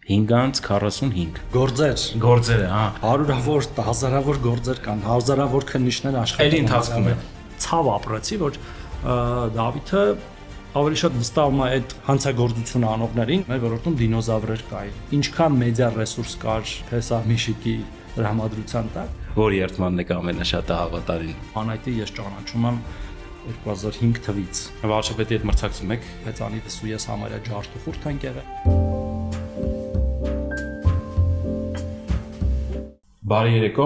545 Գործեր, հա, հարյուրավոր, հազարավոր գործեր կան, հազարավոր քննիչներ աշխատում։ Էլի ընթացքում է։ Ցավ ապրեցի, որ Դավիթը ավելի շատ վստահում է այդ հանցագործությունը անողներին, մեր ոլորտում դինոզավրեր կային։ Ինչքան մեդիա ռեսուրս կար Փեսահմիշիկի դրամատրության տակ, որ երթմանն է ամենաշատը հավատարին։ Անայտի ես ճանաչում եմ 2005 թվից։ Վարչապետի հետ մրցակցում եք։ Բայց անիվս ու ես համարյա ջարդ ու խուրդ ենք եղել։ Բարի երեկո։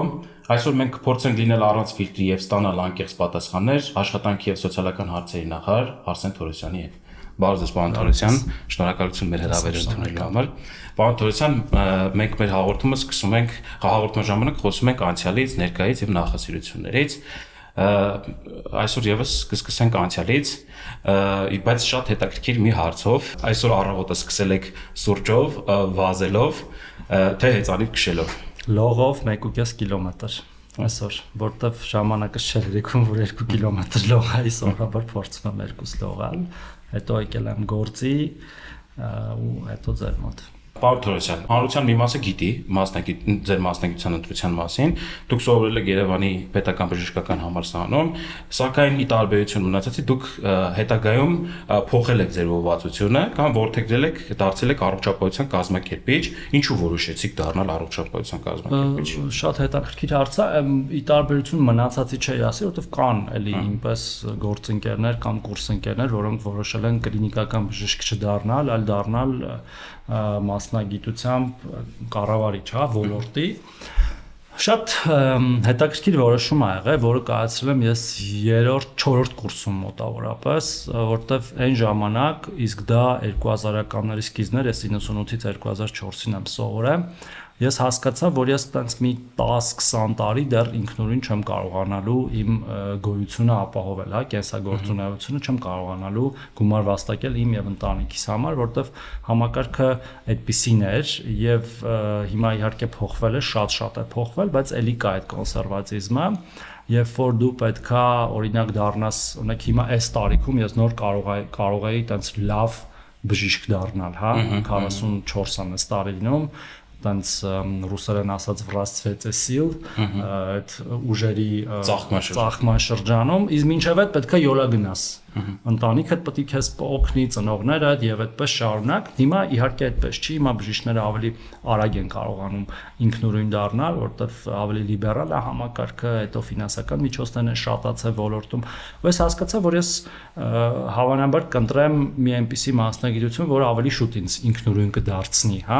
Այսօր մենք կփորձենք լինել առանց ֆիլտրի եւ ստանալ անկեղծ պատասխաններ աշխատանքի եւ սոցիալական հարցերի նախարար Արսեն Թորոսյանի հետ։ Բարև ձեզ, պարոն Թորոսյան, շնորհակալություն մեր հրավերը ընդունելու համար։ Պարոն Թորոսյան, մենք մեր հաղորդումը սկսում ենք, հաղորդման ժամանակ խոսում ենք անցյալից, ներկայից եւ նախասիրություններից։ Այսօր եւս կսկսենք անցյալից, բայց շատ հետաքրքիր մի հարցով։ Այսօր առավոտը սկսել եք սուրճով, վազելով, թե հեծանիվ քշելով։ Լողով 1.5 կիլոմետր այսօր, որտեվ ժամանակը չէր երեքում, որ 2 կիլոմետր լողայի, սովորաբար փորձում եմ 2 լողալ, հետո եկել եմ գործի ու հետո ձեր մոտ։ Պարոն Թորոսյան, հանրության մի մասը գիտի ձեր մասնագիտության ընտրության մասին, դուք սովորել եք Երևանի պետական բժշկական համալսարանում, սակայն ի տարբերություն մնացածի դուք հետագայում փոխել եք ձեր ուղղվածությունը կամ որդեգրել եք, դարձել եք առողջապահության կազմակերպիչ, ինչու որոշեցիք դառնալ առողջապահության կազմակերպիչ։ Շատ հետաքրքիր հարց է, ի տարբերություն մնացածի չի ասի, որովհետև կան էլի ինպես գործընկերներ կամ կուրսընկերներ, որոնք որոշել են կլինիկական բժիշկ չդառնալ, այլ դառնալ մասնագիտությամբ կառավարիչ, հա, ոլորտի։ Շատ հետաքրքիր որոշում ա եղել, որը կայացրել եմ ես 3-4 կուրսում մոտավորապես, որտեվ այն ժամանակ, իսկ դա 2000-ականների սկիզբներ, ես 98-ից 2004-ին եմ սովորել, ես հասկացա, որ ես տենց մի 10-20 տարի դեռ ինքնուրույն չեմ կարողանալու իմ գոյությունը ապահովել, հա, կենսագործունեությունը չեմ կարողանալու գումար վաստակել իմ եւ ընտանիքիս համար, որտեվ համակարգը այդպիսին էր եւ հիմա իհարկե փոխվել է, շատ է փոխվել, բայց ելի կա այդ կոնսերվատիզմը, երբ որ դու պետքա օրինակ դառնաս, օրինակ հիմա այս տարիքում ես նոր կարող էի տենց լավ բժիշկ դառնալ, հա, 44 տարինում տենց ռուսերեն ասած վրաստվեց է սիլ, այդ ուժերի ծաղկման շրջանում, իսկ մինչև այդ պետքա յոլա գնաս, ընտանիքդ պետք է քեզ օգնի, ծնողներդ եւ այդպես շարունակ։ Հիմա իհարկե այդպես չի, հիմա բժիշկները ավելի արագ են կարողանում ինքնուրույն դառնալ, որտեվ ավելի լիբերալ է համակարգը, հետո ֆինանսական միջոցներն են շատացել ոլորտում։ Ու ես հասկացա, որ ես հավանաբար կընտրեմ մի այնպիսի մասնագիտություն, որը ավելի շուտ ինձ ինքնուրույն կդարձնի, հա։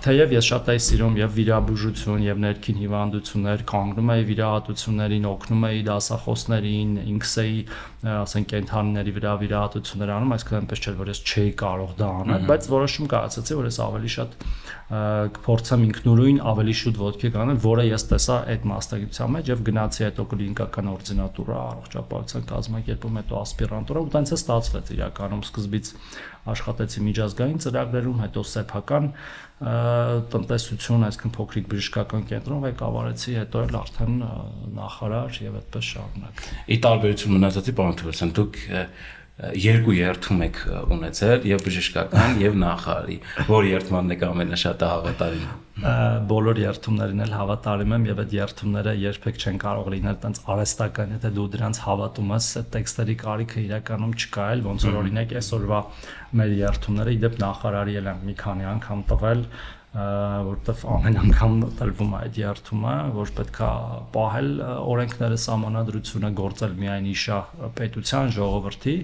Թեև ես շատ էի սիրում եւ վիրաբուժություն եւ ներքին հիվանդություններ, կանգնում էի վիրահատություններին, օգնում էի դասախոսներին, ինքս էի, ասենք, կենթանիների վրա վիրահատություններ անում, այսինքն այնպես չէր, որ ես չէի կարող դա անել, բայց որոշում կայացրեցի, որ ես ավելի շատ կփորձեմ ինքնուրույն ավելի շուտ ոտքի կանել, որը ես տեսա այդ մասնագիտության մեջ եւ գնացի հետո կլինիկական օրդինատուրա, առողջապահության կազմակերպում, հետո ասպիրանտուրա ու տենց է ստացվեց իրականում սկզբից աշխատեցի միջազգային ծրագրերում, հետո սեփական տնտեսություն, այսինքն փոքրիկ բժշկական կենտրոն ղեկավարեցի, հետո էլ արդեն նախարար եւ այդպես շարունակ։ Ի տարբերություն մնացածի, պարոն Թորոսյան, դուք երկու երթում եք ունեցել, եւ բժշկական եւ նախարարի, որ երթմանն եք ամենաշատը հավատարիմ։ Բոլոր երթումներին էլ հավատարիմ եմ եւ այդ երթումները երբեք չեն կարող լինել տենց արհեստական, եթե դու դրանց հավատում ես, այդ տեքստերի կարիքը իրականում չկա էլ, ոնց որ օրինակ այսօրվա մեր երթումները իդեպ նախարարի էլ եմ մի քանի անգամ տվել, որտեվ ամեն անգամ տրվում է այդ երթումը, որ պետքա պահել օրենքները, սահմանադրությունը, գործել միայն իշա պետության, ժողովրդի,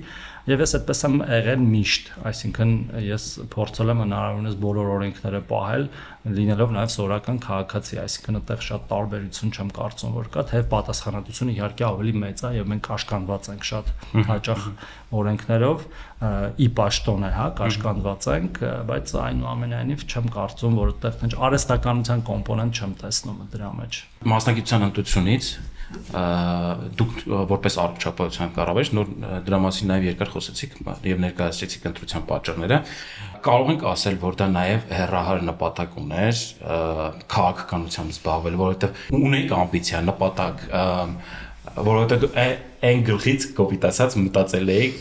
եւ ես այդպես եմ եղել միշտ, այսինքն ես փորձել եմ հնարավորինս բոլոր օրենքները պահել, լինելով նաեւ սովորական քաղաքացի, այսինքն այդտեղ շատ տարբերություն չեմ կարծում, որ կա, թե պատասխանատվությունը իհարկե ավելի մեծ է եւ մենք կաշկանդված ենք շատ հաճախ օրենքներով, ի պաշտոն է, հա, կաշկանդված ենք, բայց այնուամենայնիվ չեմ կարծում, որ այդտեղ արհեստականության կոմպոնենտ չեմ տեսնում դրա մեջ։ Մասնագիտության ընտրությունից դուք որպես առողջապահության կառավարիչ նոր դրա մասին նաև երկար խոսեցիք եւ ներկայացրեցիք ընտրության պատճառները, կարող ենք ասել, որ դա նաև հեռահար նպատակ ուներ քաղաքականությամբ զբաղվել, որովհետեւ ունեիք ամբիցիա, նպատակ, որովհետեւ այն գլխից կոպիտ ասած մտածել եք,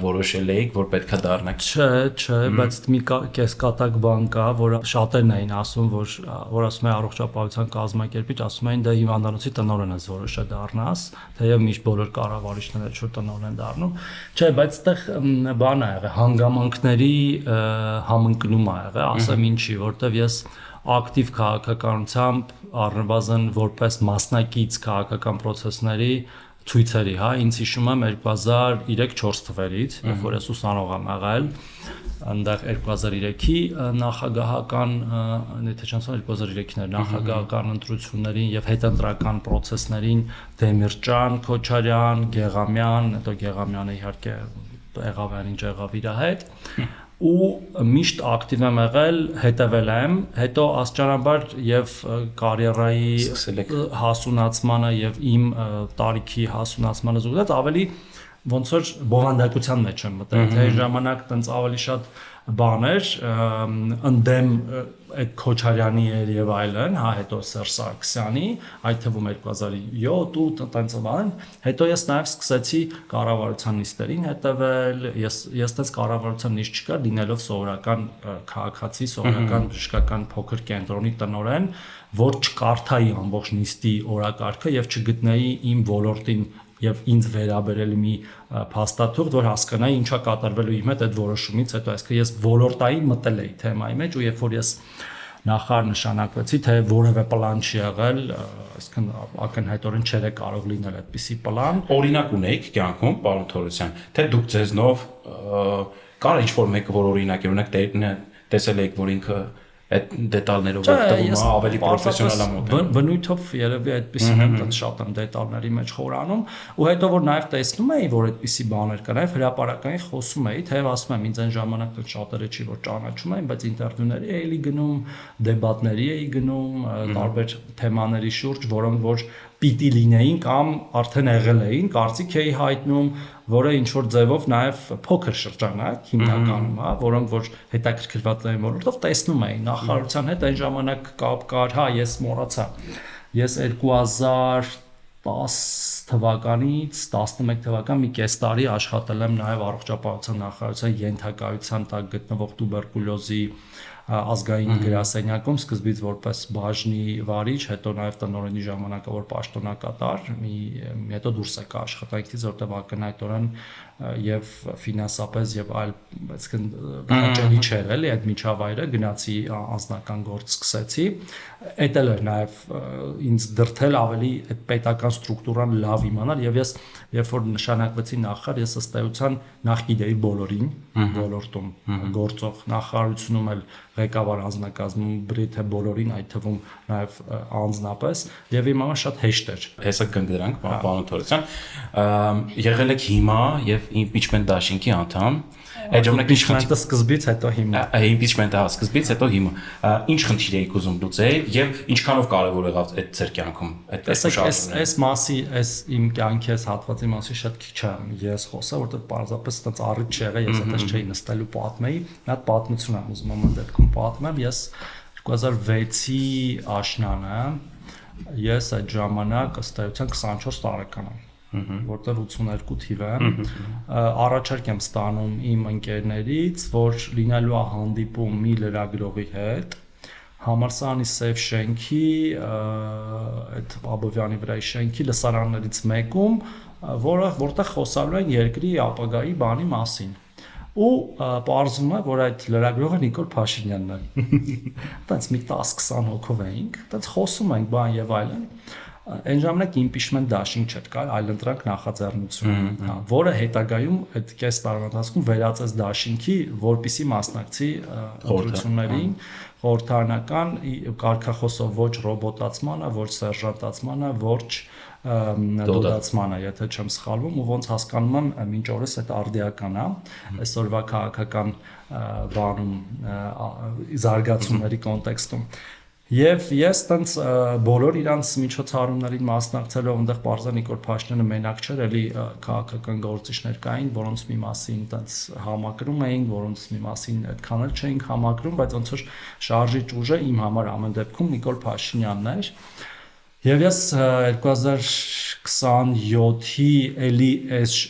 որոշել եք, որ պետքա դառնաք։ Չէ, բայց մի կես կատակ բան կա, որ շատերն էին ասում, որ ասում են առողջապահության կազմակերպիչ, ասում են դա հիվանդանոցի տնօրեն ես որոշա դառնաս, թեև միշտ բոլոր կառավարիչները չէ տնօրեն դառնում։ Չէ, բայց այդտեղ բան ա եղել, հանգամանքների համընկնում ա եղել, ասեմ ինչի, որտեվ ես ակտիվ քաղաքականությամբ առնվազն որպես մասնակից քաղաքական process-ների ցույցերի, հա, ինձ հիշում եմ 2003-4 թվերից, երբ որ ես ուսանող եմ եղել, այնտեղ 2003-ի նախագահական, եթե չեմ սխալվում 2003-ին էր նախագահական ընտրություններին եւ հետընտրական process-ներին Դեմիրճան, Քոչարյան, Գեղամյան, հետո Գեղամյանը իհարկե եղավ այն ինչ եղավ իր հետ ու միշտ ակտիվ եմ եղել, հետևել եմ, հետո աստիճանաբար եւ կարիերայի հասունացմանը եւ իմ տարիքի հասունացմանը զուգահեռ ավելի ոնց որ բովանդակության մեջ եմ մտել, թե ժամանակ տենց ավելի շատ բաներ ընդդեմ այդ Քոչարյանի եւ այլն, հա, հետո Սերժ Սարգսյանի, այդ թվում 2007 ու տենց բան, հետո ես նաեւ սկսեցի կառավարության նիստերին հետևել, ես տենց կառավարության նիստ չկար, լինելով սովորական քաղաքացի, սովորական բժշկական փոքր կենտրոնի տնօրեն, որ չկարդայի ամբողջ նիստի օրակարգը եւ չգտնեի իմ ոլորտին եւ ինձ վերաբերել մի փաստաթուղթ, որ հասկանայի ինչա կատարվելու իմ հետ այդ որոշումից հետո, այսինքն ես ոլորտային մտել էի թեմայի մեջ ու երբ որ ես նախարար նշանակվեցի, թե որևէ պլան չի եղել, այսինքն ակնհայտորեն չէր կարող լինել այդպիսի պլան։ Օրինակ ունեիք կյանքում, պարոն Թորոսյան, թե դուք ձեզնով կար ինչ-որ մեկը, որ օրինակ է, օրինակ տեսել եք, որ ինքը այդ դետալներով օգտվում է ավելի պրոֆեսիոնալ ամոթ։ Բնույթով երևի այդպեսին եմ տենց շատ եմ դետալների մեջ խորանում ու հետո որ նաև տեսնում էի որ այդպիսի բաներ կա նաև հրապարակային խոսում էի թեև ասում եմ ինձ այն ժամանակ դեռ շատերը չի որ ճանաչում էին բայց ինտերվյուների էի գնում դեբատների էի գնում տարբեր թեմաների շուրջ որոնք որ պիտի լինեին կամ արդեն եղել էին կարծիք էի հայտնում որը ինչ որ ձևով նաև փոքր շրջանակ հիմնականում, հա, որոնք որ հետաքրքրված էին ոլորտով տեսնում էին նախարարության հետ այն ժամանակ կապ կար, հա, ես մոռացա։ Ես 2010 թվականից 11 թվական մի կես տարի աշխատել եմ նաև առողջապահության նախարարության ենթակայության տակ գտնվող տուբերկուլոզի ազգային գրասենյակում սկզբից որպես բաժնի վարիչ, հետո նաև տնօրենի ժամանակավոր պաշտոնակատար, հետո դուրս եկա աշխատանքից, որտեղ ակնհայտորեն եւ ֆինանսապես եւ այլ, այսինքն հաճելի չէր էլի այդ միջավայրը, գնացի անձնական գործ սկսեցի, էդ էլ էր նաեւ ինձ դրթել ավելի այդ պետական ստրուկտուրան լավ իմանալ եւ ես երբ որ նշանակվեցի նախարար, ես ըստ էության նախ գիտեի բոլորին ոլորտում գործող նախարարությունում էլ ղեկավար անձնակազմում բրիթե բոլորին, այդ թվում նաև անձնապես, եւ իմ համար շատ հեշտ էր։ Հեսա կընկերանք, պարոն Թորոսյան, եղել եք հիմա եւ impeachment դաշինքի անդամ, այդ ժամանակ impeachment-ը սկզբից հետո հիմա։ Impeachment-ը սկզբից հետո հիմա։ Ինչ խնդիր եք ուզում լուծել եւ ինչքանով կարեւոր եղավ այդ ձեր կյանքում այդ տեսակետը։ Այս մասի, այս իմ կյանքի այս հատվածի մասի շատ քիչ եմ ես խոսա, որովհետեւ պարզապես այդպես առիթ չեղա, ես այդպես չէի նստելու պատմեի, մի հատ պատմություն եմ ուզում եմ դեպքում պատմեմ, ես 2006-ի աշնանը ես այդ ժամանակ ըստ էության 24 տարեկան եմ, որտեղ 82 թիվ եմ, առաջարկ եմ ստանում իմ ընկերներից, որ լինելու է հանդիպում մի լրագրողի հետ, Համալսարանի Սև շենքի, այդ Աբովյանի վրայի շենքի լսարաններից մեկում, որտեղ խոսալու են երկրի ապագայի բանի մասին։ Ու պարզվում է, որ այդ լրագրողը Նիկոլ Փաշինյանն է։ Տենց մի 10-20 հոգով էինք, տենց խոսում ենք բան եւ այլն։ Այն ժամանակ impeachment դաշինք չէր կար, այլընտրանք նախաձեռնություն, որը հետագայում այդ կես տարվա ընթացքում վերածեց դաշինքի, որպիսի մասնակցի ընտրություններին, խորհրդարանական կարգախոսով ոչ ռոբոտացմանը, ոչ սերժանտացմանը, ոչ դոդացմանը, եթե չեմ սխալվում, ու ոնց հասկանում եմ մինչ օրս այդ արդիական է, այսօրվա քաղաքական բանում զարգացումների կոնտեքստում։ Եվ ես տենց բոլոր իրանց միջոցառումներին մասնակցելով այնտեղ պարզա Նիկոլ Փաշինյանը մենակ չէր, էլի քաղաքական գործիչներ կային, որոնց մի մասին տենց համակրում էինք, որոնց մի մասին այդքան էլ չէինք համակրում, բայց ոնց որ շարժիչ ուժը իմ համար ամեն դեպքում Նիկոլ Փաշինյանն էր։ Եվ ես 2027-ի էլի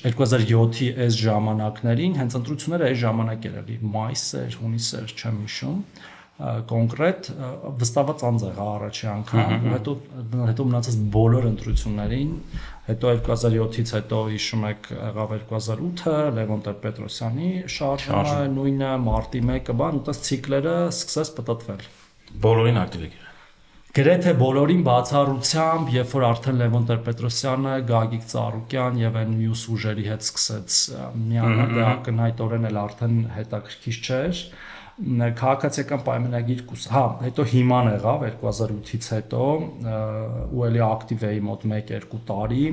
2007-ի այս ժամանակներին հենց ընտրությունները այս ժամանակ էր էլի մայիս էր, հունիս էր, չեմ հիշում կոնկրետ վստահված անձ առաջի անգամ հետո մնացած բոլոր ընտրություններին հետո 2007-ից հետո հիշում եք եղավ 2008-ը Լևոն Տեր-Պետրոսյանի շարժումը նույնը մարտի 1-ը բան ուտես ցիկլերը սկսեց պտտվել բոլորին ակտիվ եք Գրեթե բոլորին բացառությամբ, երբ որ արդեն Լևոն Տեր-Պետրոսյանը, Գագիկ Ծառուկյան եւ այն մյուս ուժերի հետ սկսեց միանալ, դա ակնհայտորեն էլ արդեն հետաքրքիր չէր։ Քաղաքացիական պայմանագիր հետո հիման եղավ 2008-ից հետո ու էլի ակտիվ էի մոտ 1-2 տարի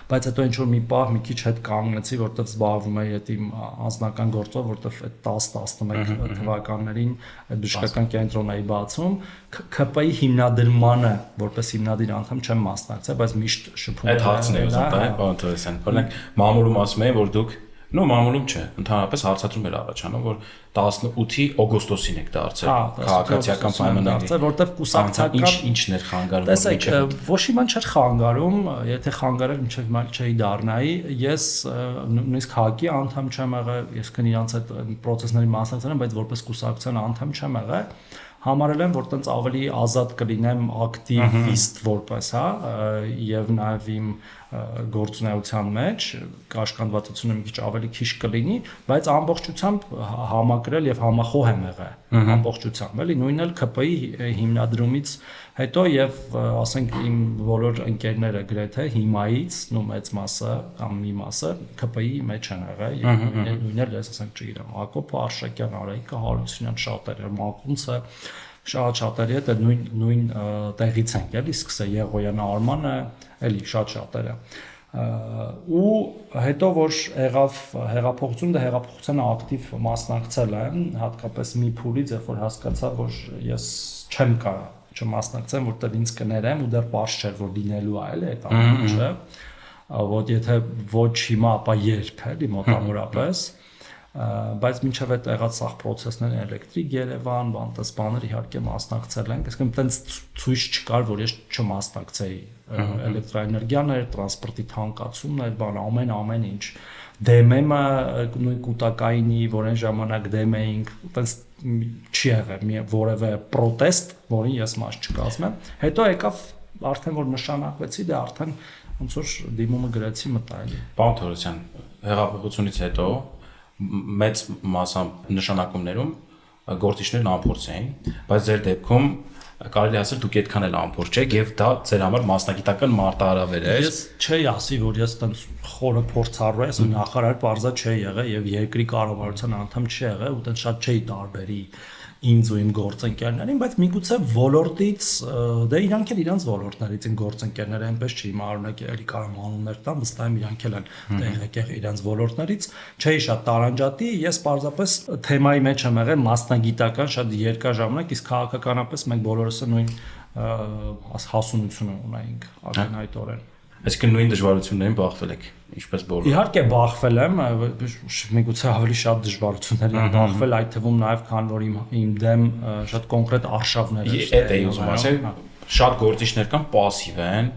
բայց հետո ինչ որ մի պահ մի քիչ հետ կանգնեցի որտեղ զբաղվում էի այդ իմ անձնական գործով որտեղ այդ 10-11 թվականներին այդ բժշկական կենտրոն էի բացում ԿՊ-ի հիմնադրմանը որպես հիմնադիր անդամ չեմ մասնակցել բայց միշտ շփում այդ հարցն է ուզում տալ բան Թորոսյան օրինակ մամուլում ասում էին որ դուք նո մամուլում չէ ընդհանրապես հարցադրում էր առաջանում որ 18-ի օգոստոսին եք դարձել քաղաքացիական պայմանագիր որտեղ կուսակցական ինչն էր խանգարում տեսեք ոչ իման չէր խանգարում եթե խանգարել մինչև հիմա չէի դառնայի ես նույնիսկ հակի անդամ չեմ եղել ես կն իրանց այդ process-ների մասնակցել եմ բայց որպես կուսակցության անդամ չեմ եղել համարել եմ որ տենց ավելի ազատ կլինեմ ակտիվիստ որպես հա եւ նաեւ իմ գործունեության մեջ կաշկանդվածությունը մի քիչ ավելի քիչ կլինի, բայց ամբողջությամբ համակրել եւ համախոհ եմ եղել ամբողջությամբ, էլի նույնն էլ ԿՊ-ի հիմնադրումից հետո եւ ասենք իմ բոլոր ընկերները գրեթե հիմայից, նո մեծ մասը կամ մի մասը ԿՊ-ի մեջ են եղել եւ նույնն էլ ես ասենք չգիտեմ, Հակոբ Արշակյան, Արայիկա Հարությունյան շատեր, Մակունցը շատերի հետ նույն տեղից են էլի սկսել Եղոյան Արմանը էլի շատերը ու հետո որ եղավ հեղափոխություն դա հեղափոխության ակտիվ մասնակցել եմ հատկապես մի փուլից երբ որ հասկացա որ ես չեմ կարող չմասնակցեմ որտեղ ինձ կներեմ ու դեռ պարզ չէր որ լինելու է էլի այդ ամենը որ եթե ոչ հիմա ապա երբ էլի մոտավորապես բայց մինչև այդ եղած սաղ process-ները էլեկտրիկ Երևան, բանտես բաներ իհարկե մասնակցել ենք, այսինքն տենց ցույց չկար, որ ես չմասնակցեի էլեկտրոէներգիաներ, տրանսպորտի թանկացումն էր, բան ամեն ինչ դեմեմը նույն կൂട്ടակայինի, որ այն ժամանակ դեմ էինք, տենց չի եղել որևէ պրոտեստ, որին ես մաս չկազմեմ։ Հետո եկավ արդեն որ նշանակվեցի, դա արդեն ոնց որ դիմումը գրեցի մտա էլի։ Պարոն Թորոսյան, հեղափոխությունից հետո մեծ մասամբ նշանակումներում գործիչներն անփորձ էին, բայց ձեր դեպքում կարելի ասել դուք այդքան էլ անփորձ չեք եւ դա ձեր համար մասնագիտական մարտահրավեր է։ Ես չէի ասի, որ ես տենց խորը փորձառու եմ, նախարար բարձա չէի եղել եւ երկրի կառավարության անդամ չի եղել ու տենց շատ չէի տարբերի ինձ ու իմ գործընկերներին, բայց միգուցե ոլորտից դե իրանք էլ իրանց ոլորտներից են գործընկերները, այնպես չի, հիմա օրինակ էլի կարող անուններ տամ, վստահ եմ իրանք էլ են տեղեկեղ իրանց ոլորտներից, չէի շատ տարանջատի, ես պարզապես թեմայի մեջ եմ եղել մասնագիտական շատ երկար ժամանակ, իսկ քաղաքականապես մենք բոլորս նույն հասունությունը ունեինք ակնհայտորեն։ Այսինքն նույն դժվարություններին բախվել եք, ինչպես բոլորը։ Իհարկե բախվել եմ, միգուցե ավելի շատ դժվարությունների եմ բախվել, այդ թվում նաև քան որ իմ դեմ շատ կոնկրետ արշավներ են։ Այդ էի ուզում ասել, շատ գործիչներ կան пассив են,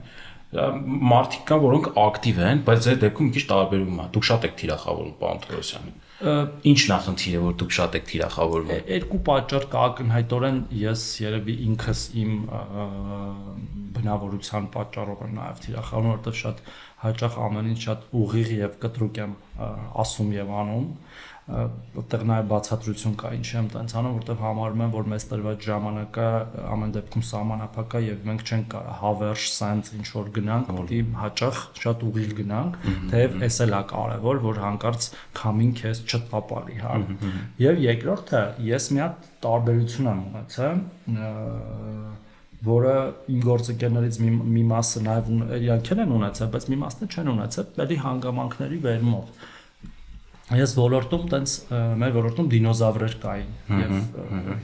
մարդիկ կան, որոնք ակտիվ են, բայց ձեր դեպքում մի քիչ տարբերվում է։ Դուք շատ եք թիրախավորում, պարոն Թորոսյան։ Ինչ նախնդիր է որ դուք շատ եք թիրախավորվում։ Երկու պատճառ կա ակնհայտորեն ես երևի ինքս իմ բնավորության պատճառով եմ նաև թիրախավորում, որովհետև շատ հաճախ ամեն ինչ շատ ուղիղ եւ կտրուկ եմ ասում եւ անում, որտեղ նաև բացատրություն կա ինչի եմ տենց անում, որտեղ համարում եմ որ մեզ տրված ժամանակը ամեն դեպքում սահմանափակ է եւ մենք չենք կարող հավերժ սենց ինչ որ գնանք, որտի հաճախ շատ ուղիղ գնանք, թեև էս էլ է կարեւոր, որ հանկարծ քամին քեզ չտապալի, հա։ Եվ երկրորդը ես մի հատ տարբերություն եմ ունեցել որը իմ գործընկերներից մի մասը նաև իրանք են ունեցել, բայց մի մասը չեն ունեցել, բերի հանգամանքների վերումով։ Ես ոլորտում տենց մեր ոլորտում դինոզավրեր կային եւ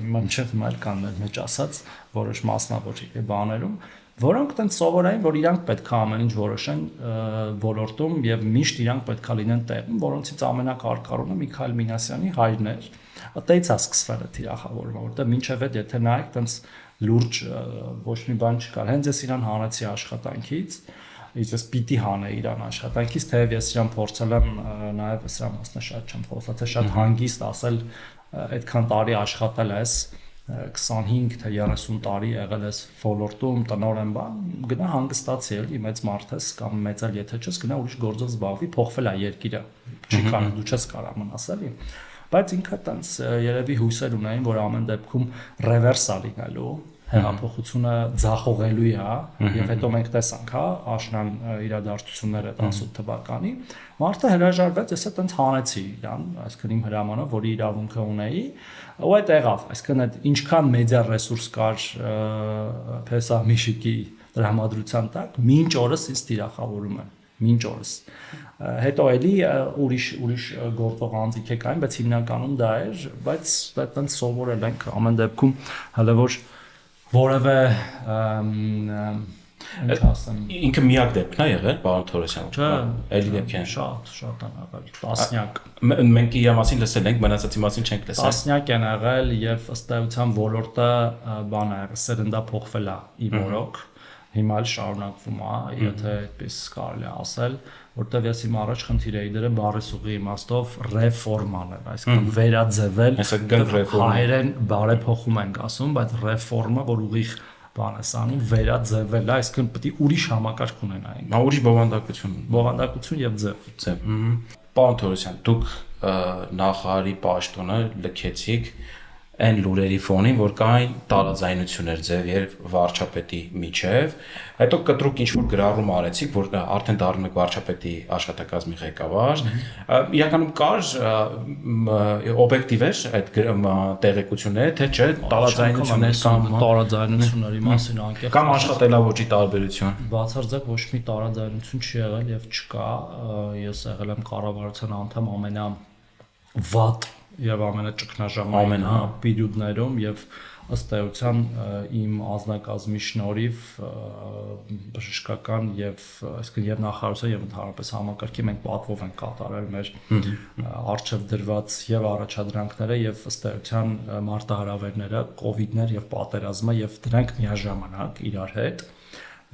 հիմա չէ հիմա էլ կան մեր մեջ ասած որոշ մասնավոր բաներում որոնք տենց սովորային, որ իրանք պետք է ամեն ինչ որոշեն ոլորտում եւ միշտ իրանք պետք է լինեն տեղում, որոնցից ամենակարգառունը Միքայել Մինասյանի հայրն էր։ Այդտեղից է սկսվել այդ թիրախավորումը, որտեղ մինչև այդ եթե նայեք, տենց լուրջ ոչ մի բան չկար։ Հենց ես իրան հանեցի աշխատանքից, ես պիտի հանեի իրան աշխատանքից, թեև ես իրան փորձել եմ նաեւ սրա մասն շատ չեմ խոսացել, շատ հանգիստ ասել, այդքան տարի աշխատել ես 25 թե 30 տարի եղել ես ոլորտում, տնօրեն բան, գնա հանգստացի էլի, մեծ մարդ ես կամ մեծ էլ եթե չես, գնա ուրիշ գործով զբաղվի, փոխվել է երկիրը։ Չի կարող, դու չես կարող մնաս էլի։ Բայց ինքը տենց երևի հույսեր ունեին, որ ամեն դեպքում ռևերս է լինելու, հեղափոխությունը ձախողելու է, եւ հետո մենք տեսանք, հա, աշնան իրադարձությունները 18 թվականի, մարդը հրաժարվեց, ես այդպես հանեցի իրան, այսինքն իմ հրամանով, որի իրավունքը ունեի, ու այդ եղավ, այսինքն այդ ինչքան մեդիա ռեսուրս կար Փեսախ Միշիկի դրամատրության տակ, մինչ օրս ինձ թիրախավորում են, մինչ օրս։ Հետո էլի ուրիշ գործող անձիկ է կային, բայց հիմնականում դա էր, բայց այդպես սովորել ենք ամեն դեպքում հələ որ որևէ ինչ ասեմ ինքը միակ դեպքն է եղել պարոն Թորոսյան։ Չէ, էլի դեպք են շատ են եղել, տասնյակ։ Մենք իր մասին լսել ենք, մնացածի մասին չենք լսել։ Տասնյակ են եղել եւ ըստ էության ոլորտը բան է եղել, սերնդափոխվել է ի որոք։ Հիմա էլ շարունակվում է, եթե այդպես կարելի է ասել, որտեղ ես իմ առաջ խնդիր էի դրել բառեսուղի իմաստով ռեֆորման է, այսինքն վերաձևել, հայերեն բարեփոխում ենք ասում, բայց ռեֆորմը, որ ուղիղ բան է անում, վերաձևել է, այսինքն պետք է ուրիշ համակարգ ունենայինք։ Հա ուրիշ բովանդակություն եւ ձև։ Պարոն Թորոսյան, դուք նախարարի պաշտոնը լքեցիք այն լուրերի ֆոնին, որ կային տարաձայնություններ ձև եւ վարչապետի միջև, հետո կտրուկ ինչ որ գրառում արեցիք, որ արդեն դառնում եք վարչապետի աշխատակազմի ղեկավար, իրականում կար օբյեկտիվ էր այդ տեղեկությունները, թե չէ տարաձայնություններ կամ տարաձայնությունների մասին անկեղծ կամ աշխատելավոճի տարբերություն։ Բացարձակ ոչ մի տարաձայնություն չի եղել եւ չկա, ես եղել եմ կառավարության անդամ ամենավատ եւ ամենաճգնաժամային պերիոդներում եւ ըստ էության իմ անձնակազմի շնորհիվ բժշկական եւ այսինքն եւ նախարարության եւ ընդհանրապես համակարգի մենք պատվով ենք կատարել մեր արժեվ դրված եւ առաջադրանքները եւ ըստ էության մարտահրավերները, կոവിഡ്ներ եւ պատերազմը եւ դրանք միաժամանակ իրար հետ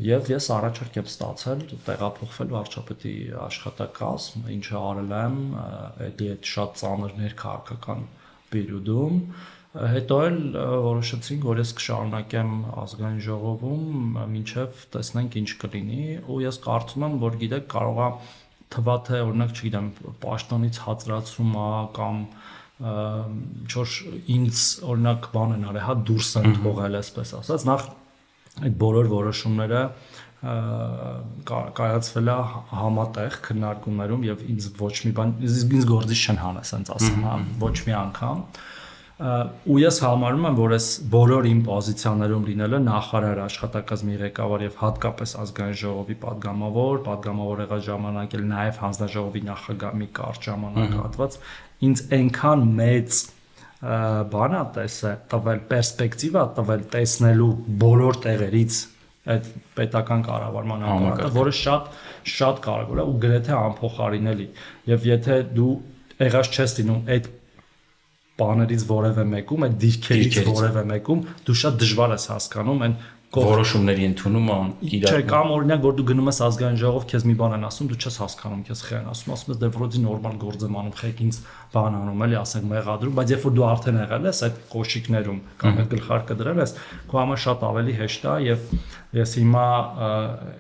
Եվ ես առաջարկ եմ ստացել տեղափոխվել վարչապետի աշխատակազմ, ինչը արել եմ էլի այդ շատ ծանր ներքաղաքական պերիոդում, հետո էլ որոշեցինք, որ ես կշարունակեմ ազգային ժողովում, մինչև տեսնենք ինչ կլինի, ու ես կարծում եմ, որ գիտեք, կարող է թվա թե օրինակ, չգիտեմ, պաշտոնից հացրացում է կամ ինչ-որ ինձ օրինակ բան են արել, հա դուրս են թողել, այսպես ասած, նախ այդ բոլոր որոշումները կայացվել է համատեղ քննարկումներում եւ ինձ ոչ մի բան ինձ գործից չեն հանել, ասենց ասեմ, հա, ոչ մի անգամ ու ես համարում եմ, որ այս բոլոր իմ պոզիցիաներում լինելը նախարար աշխատակազմի ղեկավար եւ հատկապես ազգային ժողովի падգամավոր եղած ժամանակ էլ նաեւ հանձնաժողովի նախագահ մի կարճ ժամանակ հատված ինձ այնքան մեծ բանա տվել պերսպեկտիվա տվել տեսնելու բոլոր տեղերից այդ պետական կառավարման ապարատը, որը շատ կարևոր է ու գրեթե անփոխարինելի եւ եթե դու եղած չես լինում այդ բաներից որևէ մեկում, այդ դիրքերից որևէ մեկում դու շատ դժվար ես հասկանում այն որոշումների ընդունումը Չէ, կամ օրինակ որ դու գնում ես ազգային ժողով, քեզ մի բան են ասում, դու չես հասկանում, քեզ խեն ասում ես դե վրոդի նորմալ գործ եմ անում, խեք ինձ բան անում, էլի ասենք մեղադրում, բայց երբ որ դու արդեն եղել ես այդ կոշիկներում կամ այդ գլխարկը դրել ես, քո համար շատ ավելի հեշտ է եւ ես հիմա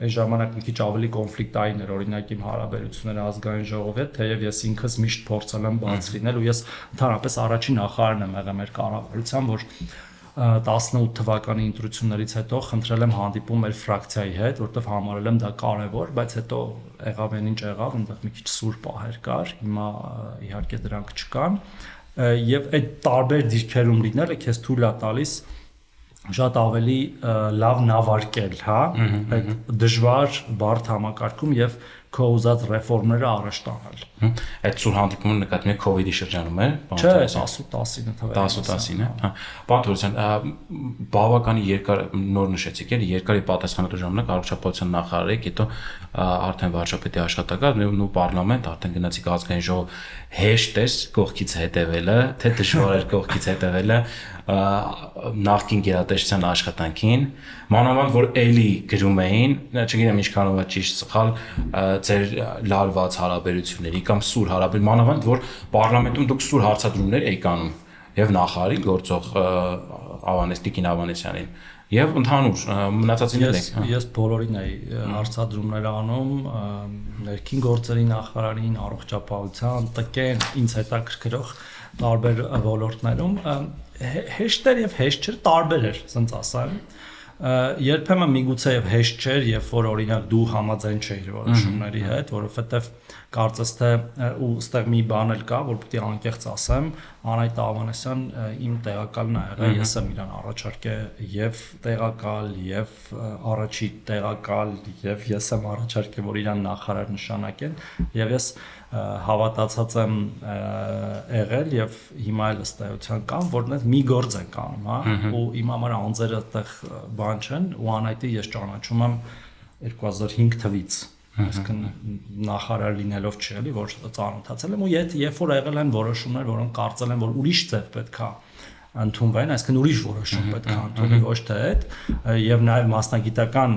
այս ժամանակ մի քիչ ավելի կոնֆլիկտային էր օրինակ իմ հարաբերությունները ազգային ժողովի հետ, թեև ես ինքս միշտ փորձել եմ բաց լինել ու ես ընդհանրապես առաջին նախարարն եմ եղել մեր կառավարության, որ 18 թվականի ընտրություններից հետո խնդրել եմ հանդիպում մեր ֆրակցիայի հետ, որտեղ համարել եմ դա կարևոր, բայց հետո եղավ այն ինչ եղավ, այնտեղ մի քիչ սուր պահեր կար, հիմա իհարկե դրանք չկան, եւ այդ տարբեր դիրքերում լինելը քեզ թույլ է տալիս շատ ավելի լավ նավարկել, հա, այդ դժվար բարդ համակարգում եւ քո ուզած ռեֆորմները առաջ տանել։ Այդ ծուր հանդիպումը նկատի ունի COVID-ի շրջանում է, Չէ, 10-19 թվականին։ 10-10-ին է, հա։ Պարոն Թորոսյան, բավականին երկար նոր նշեցիք էլ երկարի պատասխանատու ժամանակ առողջապահության նախարար եք, հետո արդեն վարչապետի աշխատակար, նույն պարլամենտ արդեն գնացիք ազգային ժողով, հեշտ էր կողքից հետևելը, թե դժվար էր կողքից հետևելը նախկին գերատեսչության աշխատանքին, մանավանդ որ էլի գրում էին, չգիտեմ ինչքանով է ճիշտ սխալ, ձեր լարված հարաբերությունների կամ սուր հարաբերությունների, մանավանդ որ պարլամենտում դուք սուր հարցադրումներ եք անում եւ նախարարի գործող Տիկին Ավանեսյանին եւ ընդհանուր մնացածին եք։ Ես բոլորին էի հարցադրումներ անում, ներքին գործերի նախարարին, առողջապահության, ՏԿ-ն, ինձ հետաքրքրող տարբեր ոլորտներում հեշտ էր եւ հեշտ չէր, տարբեր էր, ասենց ասեմ։ Երբեմն միգուցե եւ հեշտ չէր, երբ որ օրինակ դու համաձայն չէիր որոշումների հետ, որովհետեւ կարծես թե ու ստեղ մի բան էլ կա, որ պետք է անկեղծ ասեմ, Անահիտ Ավանեսյան իմ տեղակալն ա եղել, ես եմ իրան առաջարկել եւ տեղակալ, եւ առաջի տեղակալ, եւ ես եմ առաջարկել, որ իրան նախարար նշանակեն, եւ ես հավատացած եմ եղել եւ հիմա էլ ըստ էության կամ որ մի գործ են կանում, հա, ու իմ համար անձերը այդտեղ բան չեն, ու Անահիտի ես ճանաչում եմ 2005 թվից, այսինքն նախարար լինելով չի էլի, որ ծանոթացել եմ ու երբ որ եղել են որոշումներ, որոնք կարծել են, որ ուրիշ ձև պետք է ընդունվեն, այսինքն ուրիշ որոշում պետք է ընդունի, ոչ թե այդ, եւ նաեւ մասնագիտական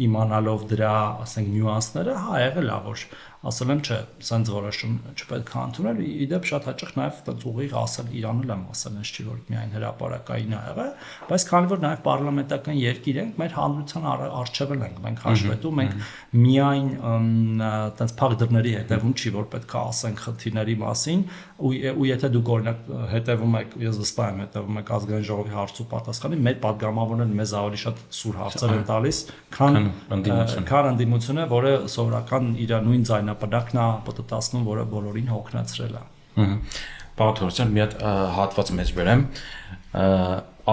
իմանալով դրա, ասենք, նյուանսները, հա, եղել է, որ ասել եմ, չէ, սենց որոշում չպետք է ընդունել, իդեպ շատ հաճախ նաեւ այդպես ուղիղ ասել Իրան էլ եմ ասել, ինչ չի որ միայն հրապարակային ա եղել, բայց քանի որ նաեւ պարլամենտական երկիր ենք, մեր հանրության արժեվել ենք, մենք հաշվետու, մենք միայն այդպես փակ դռների հետևում չի, որ պետք է ասենք խնդիրների մասին, ու եթե դուք օրինակ հետևում եք, ես վստահ եմ հետևում եք ազգային ժողովի հարց ու պատասխանի, մեր падգամավորներն մեզ ավելի շատ սուր հարցեր են տալիս, քան ընդդիմությունը, որը սովորական իր նույն ձայնապնակն է պատտասնում, որը բոլորին հոգնեցրել է։ Պարոն Թորոսյան, մի հատ հատված մեզ բերեմ։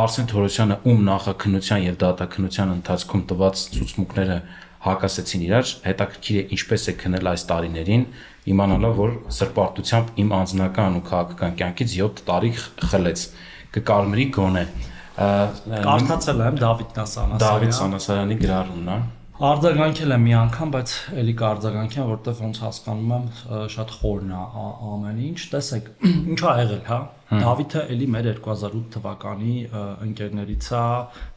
Արսեն Թորոսյանը ում նախաքննության եւ դատաքննության ընթացքում տված ցուցմունքները հակասեցին իրար, հետաքրքիր է ինչպես է քննել այս տարիներին, իմանալով որ սրբարտությամբ իմ անձնական ու քաղաքական կյանքից 7 տարի խլեց։ Կկարմրի գոնե։ Կարդացել եմ Դավիթ Սանասարյանի գրառումն է։ Արձագանքել եմ մի անգամ, բայց էլի կարձագանքեմ, որտեվ ոնց հասկանում եմ, շատ խորն է ամեն ինչ։ Տեսեք, ինչ ա եղել, հա։ Դավիթը էլի մեր 2008 թվականի ընկերներից է,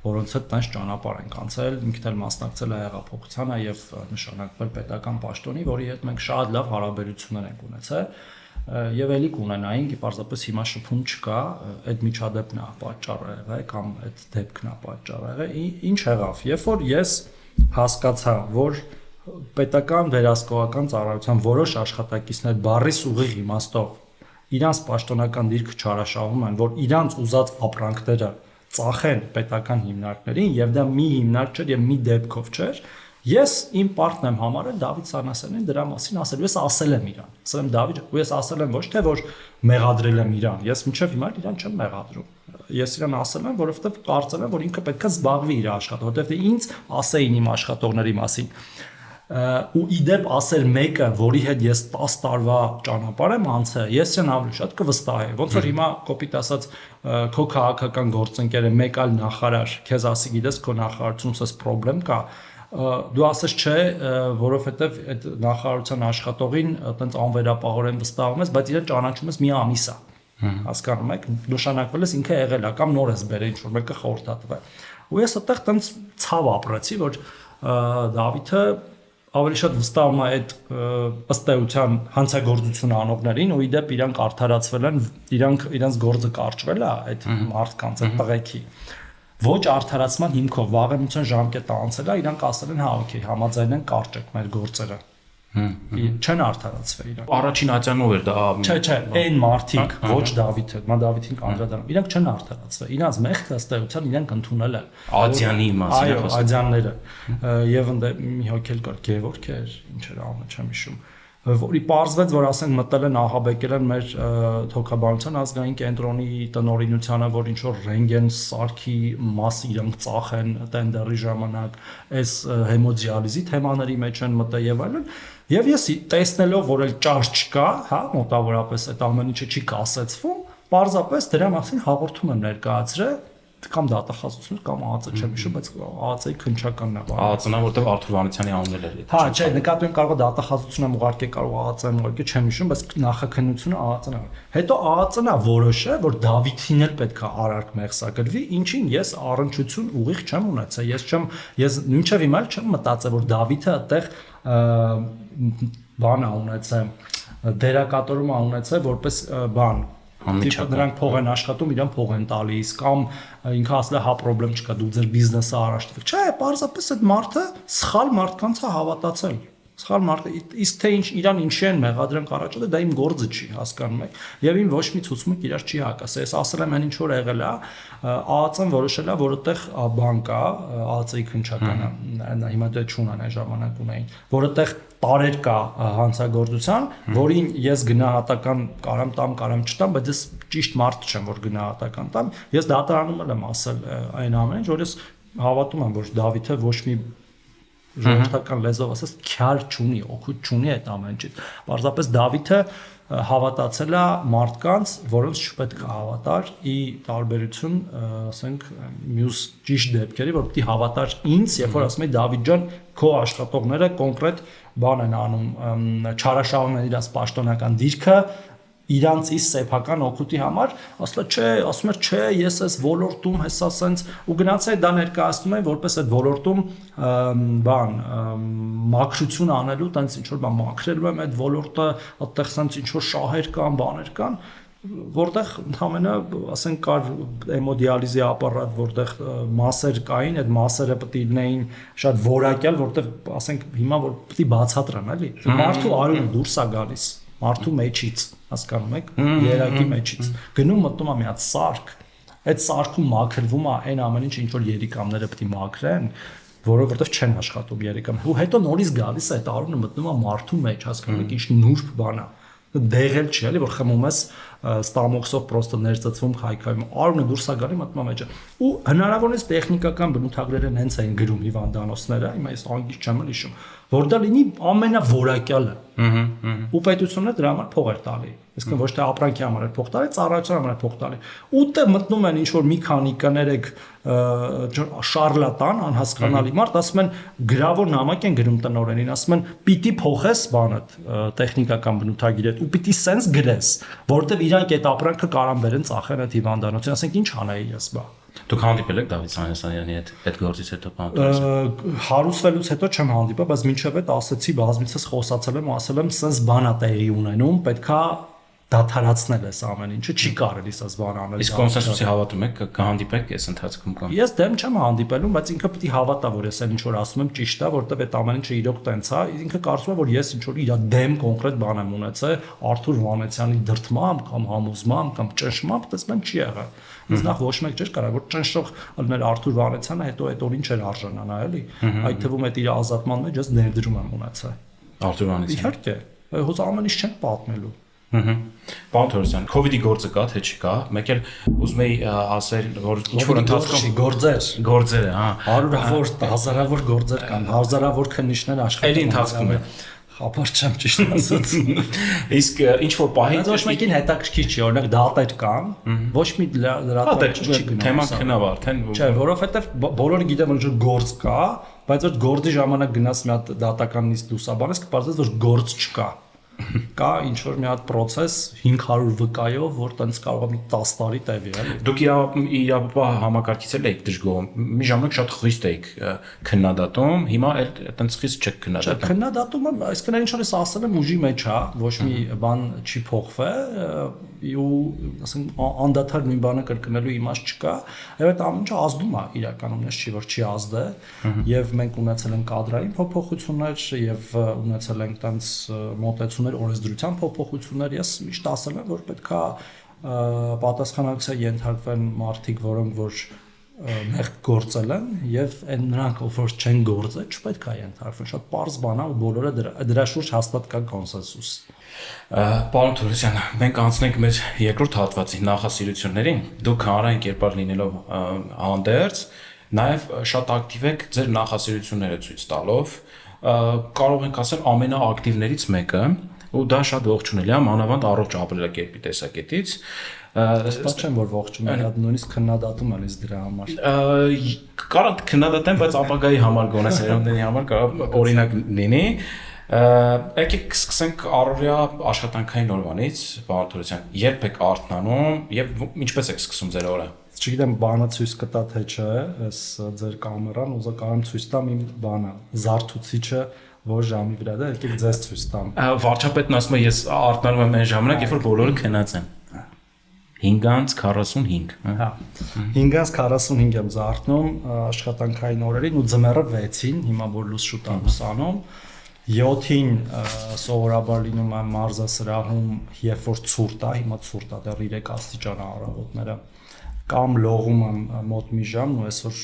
որոնց հետ տենց ճանապարհ ենք անցել, ինքն էլ մասնակցել է հեղափոխությանը եւ նշանակվել պետական պաշտոնի, որի հետ մենք շատ լավ հարաբերություններ ենք ունեցել։ Եվ էլի կունենայինք, պարզապես հիմա շփում չկա, այդ միջադեպն է պատճառը եղել կամ այդ դեպքն է պատճառը եղել։ Ինչ եղավ, երբ որ ես հասկացա, որ պետական վերահսկողական ծառայության որոշ աշխատակիցներ բառիս ուղիղ իմաստով իրանց պաշտոնական դիրքը չարաշահում են, որ իրանց ուզած ապրանքները ծախեն պետական հիմնարկներին եւ դա մի հիմնարկ չէր եւ մի դեպքով չէր, ես իմ պարտն եմ համարել Դավիթ Սանասարյանին դրա մասին ասել, ես ասել եմ իրան, ասել եմ Դավիթ, ու ես ասել եմ ոչ թե որ մեղադրել եմ իրան, ես մինչեւ հիմա իրան չեմ մեղադրում, ես իրան ասել եմ, որովհետեւ կարծել եմ, որ ինքը պետք է զբաղվի իր աշխատանքով, որովհետեւ ինձ ասեին իմ աշխատողների մասին, ու իդեպ ասել մեկը, որի հետ ես 10 տարվա ճանապարհ եմ անցել, ես իրան ավելի շատ կվստահեի, ոնց որ հիմա կոպիտ ասած քո քաղաքական գործընկերը մեկ այլ նախարար, քեզ ասի գիտես քո նախարարությունից էս խնդրեմ կա, դու ասես չէ, որովհետև այդ նախարարության աշխատողին այտենց անվերապահորեն վստահում ես, բայց իրեն ճանաչում ես մի ամիս է։ Հասկանում եք, նշանակվել ես ինքը եղել է կամ նոր ես բերել ինչ որ մեկը խորհրդատվել։ Ու ես այդտեղ տենց ցավ ապրեցի, որ Դավիթը ավելի շատ վստահում է այդ ըստ էության հանցագործություն անողներին ու իդեպ իրանք արդարացվել են, իրանց գործը կարճվել է այդ մարդկանց այդ տղեկի։ Ոչ արդարացման հիմքով վաղեմության ժամկետը անցել է, իրանք ասել են հա օքեյ, համաձայն են կարճեք մեր գործերը։ Չեն արդարացվել իրանք։ Առաջին ատյանով էր դա։ Չէ, այն մարդիկ, ոչ Դավիթը, մա Դավիթին կանդրադառնում, իրանք չեն արդարացվել։ Իրանց մեղքը ըստ էության իրանք ընդունել են։ Ադյանի մասին այո, Ադյանները։ Եվ ընդ մի հոգել կար Գևորգ էր, ինչ էր անունը, չեմ հիշում։ որի պարզվեց, որ ասենք մտել են ահաբեկել են մեր թոքաբանության ազգային կենտրոնի տնօրինությանը, որ ինչ որ ռենտգեն սարքի մաս իրանք ծախեն տենդերի ժամանակ, այս հեմոդիալիզի թեմաների մեջ են մտել եւ այլն։ Եվ ես տեսնելով, որ էլ ճար չկա, հա, մոտավորապես այդ ամեն ինչը չի կասեցվում, պարզապես դրա մասին հաղորդում եմ ներկայացրել կամ դատախազությունը կամ ԱԱԾ չեմ հիշում, բայց ԱԱԾ-ի քննչականն է բանը։ ԱԱԾ-ն է, որտեղ Արթուր Վանեցյանի անունն էր։ Հա, չէ, նկատի եմ կարող է դատախազությունը ուղարկել, կարող ԱԱԾ-ն ուղարկել, չեմ հիշում, բայց նախաքննությունը ԱԱԾ-ն է։ Հետո ԱԱԾ-ն է որոշը, որ Դավիթին էլ պետք է արարք մեղսագրվի, ինչին ես առնչություն ուղիղ չեմ ունեցել։ Ես մինչև հիմա չեմ մտածել, որ Դավիթը այդտեղ բան է ունեցել, դերակատարում է ունեցել որպես բան նրանք փող են աշխատում, իրան փող են տալիս կամ ինքը ասել է հա պրոբլեմ չկա, դու ձեր բիզնեսը առաջ տվեք։ Չէ, պարզապես այդ մարդը սխալ մարդկանց է հավատացել։ Սխալ մարդը իսկ թե իրան ինչի են մեղադրանք առաջացել, դա իմ գործը չի, հասկանում եք։ Եվ իմ ոչ մի ցուցմունք իրար չի հակասել։ Ես ասել եմ այն ինչ որ եղել է, ԱԱԾ-ն որոշել է, որ այդտեղ բան կա, ԱԱԾ-ի քննչականը, հիմա դե չունեն այն ժամանակ ունեին, որ այդտեղ տարեր կա հանցագործության, որին ես գնահատական կարամ տամ, կարամ չտամ, բայց ես ճիշտ մարդ չեմ, որ գնահատական տամ։ Ես դատարանում եմ ասել այն ամեն ինչ, որ ես հավատում եմ, որ Դավիթը ոչ մի ժողովրդական լեզվով ասած քյար չունի, օգուտ չունի այդ ամեն ինչից։ Պարզապես Դավիթը հավատացել է մարդկանց, որոնց չպետք է հավատար, ի տարբերություն, ասենք, մյուս ճիշտ դեպքերի, որ պետք է հավատար ինձ, երբ որ ասում եմ Դավիթ ջան, քո աշխատողները կոնկրետ բան են անում, չարաշահում են իրաց պաշտոնական դիրքը իրանց իս սեփական օգուտի համար, ասում էր չէ, ես այս ոլորտում հեսա սենց ու գնացել դա ներկայացնում եմ որպես այդ ոլորտում բան մաքրություն անելու, տենց ինչ որ բան մաքրելու եմ այդ ոլորտը, այդտեղ սենց ինչ որ շահեր կան, բաներ կան, որտեղ ընդհանրապես ասենք կար հեմոդիալիզի ապարատ, որտեղ մասեր կային, այդ մասերը պետք է լինեին շատ որակյալ, որտեղ ասենք հիմա որ պետք է բացատրեն, էլի։ Մարդու արյունը դուրս է գալիս մարդու մեջից, հասկանում եք, երակի մեջից։ Գնում մտնում է մի հատ սարք, այդ սարքում մաքրվում է այն ամեն ինչ, ինչ որ երիկամները պետք է մաքրեն, որովհետև չեն աշխատում երիկամ։ Ու հետո նորից գալիս է այդ արյունը մտնում է մարդու մեջ, հասկանում եք, ինչ նուրբ բան է։ Դեղել չի, էլի, որ խմում ես ստամոքսով պրոստը ներծծվում քայքայում, արյունը դուրս է գալի մտնում է մեջը։ Ու հնարավորինս տեխնիկական բնութագրերը հենց էին գրում հիվանդանոցները, հիմա ես անգից չեմ հիշում, որ դա լինի ամենավորակյալը։ Ու պետությունը դրա համար փող էր տալի։ Այսինքն ոչ թե ապրանքի համար էր փող տալի, ծառայության համար էր փող տալի։ Ուտը մտնում են ինչ որ մի քանի կներեք շարլատան, անհասկանալի մարդ, ասում են գրավոր նամակ են գրում տնօրենին, ասում են պիտի փոխես բանը, տեխնիկական բնութագիրը, ու պիտի սենց գրես, որովհետև իրանք այդ ապրանքը կարան բերեն ծախեն այդ հիվանդանոցին, ասենք ինչ անեի ես բա։ Դուք հանդիպել եք Դավիթ Սանյանի հետ այդ գործից հետո բանտորս։ Հարուցվելուց հետո չեմ հանդիպել, բայց մինչև այդ ասեցի բազմիցս խոսացել եմ ու ասել եմ, սենց բան է տեղի ունենում, պետքա դադարացնել այս ամեն ինչը, չի կարելի սա բան անել։ Իսկ կոնսենսուսի հավատում եք, կհանդիպեք այս ընթացքում կամ։ Ես դեմ չեմ հանդիպելուն, բայց ինքը պետք է հավատա, որ ես այն ինչ որ ասում եմ ճիշտ է, որովհետև այդ ամեն ինչը իրոք տենց է, ինքը կարծում է, որ ես ինչ որ իր դեմ կոնկրետ բան եմ ունեցել Արթուր Վանեցյանի դրդմամբ կամ համոզմամբ կամ ճնշմամբ, դες մեն չի եղել։ Ես նախ ոչ մեկ չէր կարող, որ ճնշող ըլներ Արթուր Վանեցյանը, հետո այդ օրին չէր արժանանա, էլի։ Այդ թվում այդ իր ազատման մեջ ես ներդրում եմ ունեցել։ Արթուր Վանեցյանը։ Իհարկե, հոց ամեն ինչ չեն պատմելու։ Պարոն Թորոսյան, COVID-ի գործը կա թե չկա, մեկ էլ ուզում էի ասել, որ ինչ որ ընթացքում գործեր, հա, հարյուրավոր, հազարավոր գործեր կան, հազարավոր քննիչներ աշխատում։ Էլի ընթացքում է։ Խափար չեմ ճիշտ ասած։ Իսկ ինչ որ պահի ոչ մեկին հետաքրքիր չի, օրինակ դատեր կան, ոչ մի լրատվամիջ չի գնում։ Թեման քնավ արդեն։ Չէ, որովհետև բոլորը գիտեն, որ գործ կա, բայց այդ գործի ժամանակ գնաս մի հատ դատական նիստ լուսաբանես, կպարզես, որ գործ չկա։ Կա ինչ որ մի հատ process 500 վկայով, որ տենց կարող է մի 10 տարի տևի, էլի։ Դուք իրավապահ համակարգիչել եք դժգոհ։ Մի ժամանակ շատ խիստ եք քննադատում, հիմա էլ տենց խիստ չեք քննադատում։ Քննադատումը, այսինքն ինչ որ ես ասել եմ ուժի մեջ է, ոչ մի բան չի փոխվել, ու ասենք անդադար նույն բանը կրկնելու իմաստ չկա, եւ այդ ամեն ինչը ազդում է իրականում, ես չի որ չի ազդել, եւ մենք ունեցել ենք կադրային փոփոխություններ եւ ունեցել ենք տենց մոտեցումներ, օրենսդրության փոփոխություններ, ես միշտ ասել եմ, որ պետքա պատասխանատվության ենթարկվեն մարդիկ, որոնք որ մեղք գործել են եւ այն նրանք ով չեն գործել չպետք է ենթարկվեն շատ པարզ բան է ու բոլորը դրա շուրջ հաստատ կա կոնսենսուս Պարոն Թորոսյան, մենք անցնենք մեր երկրորդ հատվածի նախասիրություններին։ Դուք հանրային կերպար լինելով հանդերձ, նաև շատ ակտիվ եք ձեր նախասիրությունները ցույց տալով, կարող ենք ասել ամենաակտիվներից մեկը, ու դա շատ ողջունելի է, մանավանդ առողջ ապրելակերպի տեսակետից։ Սպասում չեմ որ ողջունելի, նույնիսկ քննադատում եմ ես դրա համար։ Կարող քննադատեմ, բայց ապագայի համար գոնե սերունդների համար կարող օրինակ լինի։ Եկեք սկսենք առօրյա աշխատանքային օրվանից, պարոն Թորոսյան, երբ եք արթնանում եւ ինչպես եք սկսում ձեր օրը։ Չգիտեմ բանը ցույց կտա թե չէ, այս ձեր կամերան ուզա կարող եմ ցույց տամ իմ բանը, զարթուցիչը, որ ժամի վրա դա, եկեք ձեզ ցույց տամ։ Վարչապետն ասում է ես արթնանում եմ այն ժամանակ, երբ որ բոլորը քնած են։ 5:45, հա 5:45 եմ զարթնում աշխատանքային օրերին ու ձմեռը 6-ին, հիմա որ լույս շուտ է ուսանում 7-ին սովորաբար լինում եմ մարզասրահում, երբ որ ցուրտ է, հիմա ցուրտ է, դեռ 3 աստիճան է առավոտները, կամ լողում եմ մոտ մի ժամ, ու այսօր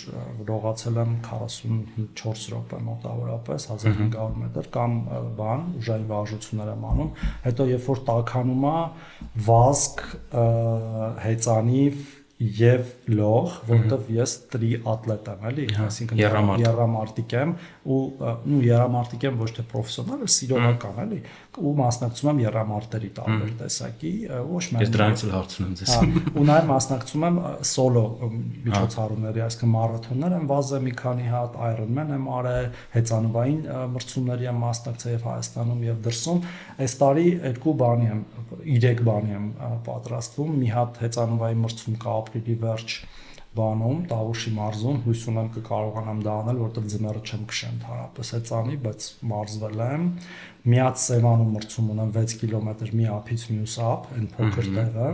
լողացել եմ 44 րոպե մոտավորապես, 1500 մետր, կամ բան, ուժային վարժություններ եմ անում, հետո երբ որ տաքանում է, վազք, հեծանիվ եւ լող, որտեվ ես տրիատլետ եմ, էլի, այսինքն եռամարտիկ եմ ու եռամարտիկ եմ ոչ թե պրոֆեսիոնալ, այլ սիրողական, էլի, ու մասնակցում եմ եռամարտերի տարբեր տեսակի, ոչ միայն ես դրանից էլ հարցնում եմ ձեզ։ Ու նաեւ մասնակցում եմ սոլո միջոցառումների, այսինքն մարաթոններ եմ վազել մի քանի հատ, Ironman եմ արել, հեծանվային մրցումների եմ մասնակցել եւ Հայաստանում եւ դրսում, այս տարի 2 բանի եմ, 3 բանի եմ պատրաստվում, մի հատ հեծանվային մրցում կա ապրիլի վերջ բանում, Տավուշի մարզում, հույս ունեմ կկարողանամ դա անել, որովհետև ձմեռը չեմ քշեմ ընդհանրապես հեծանի, բայց մարզվել եմ։ Մի հատ Սևանում մրցում ունեմ 6 կիլոմետր մի ափից մյուս ափ, այն փոքր տեղը։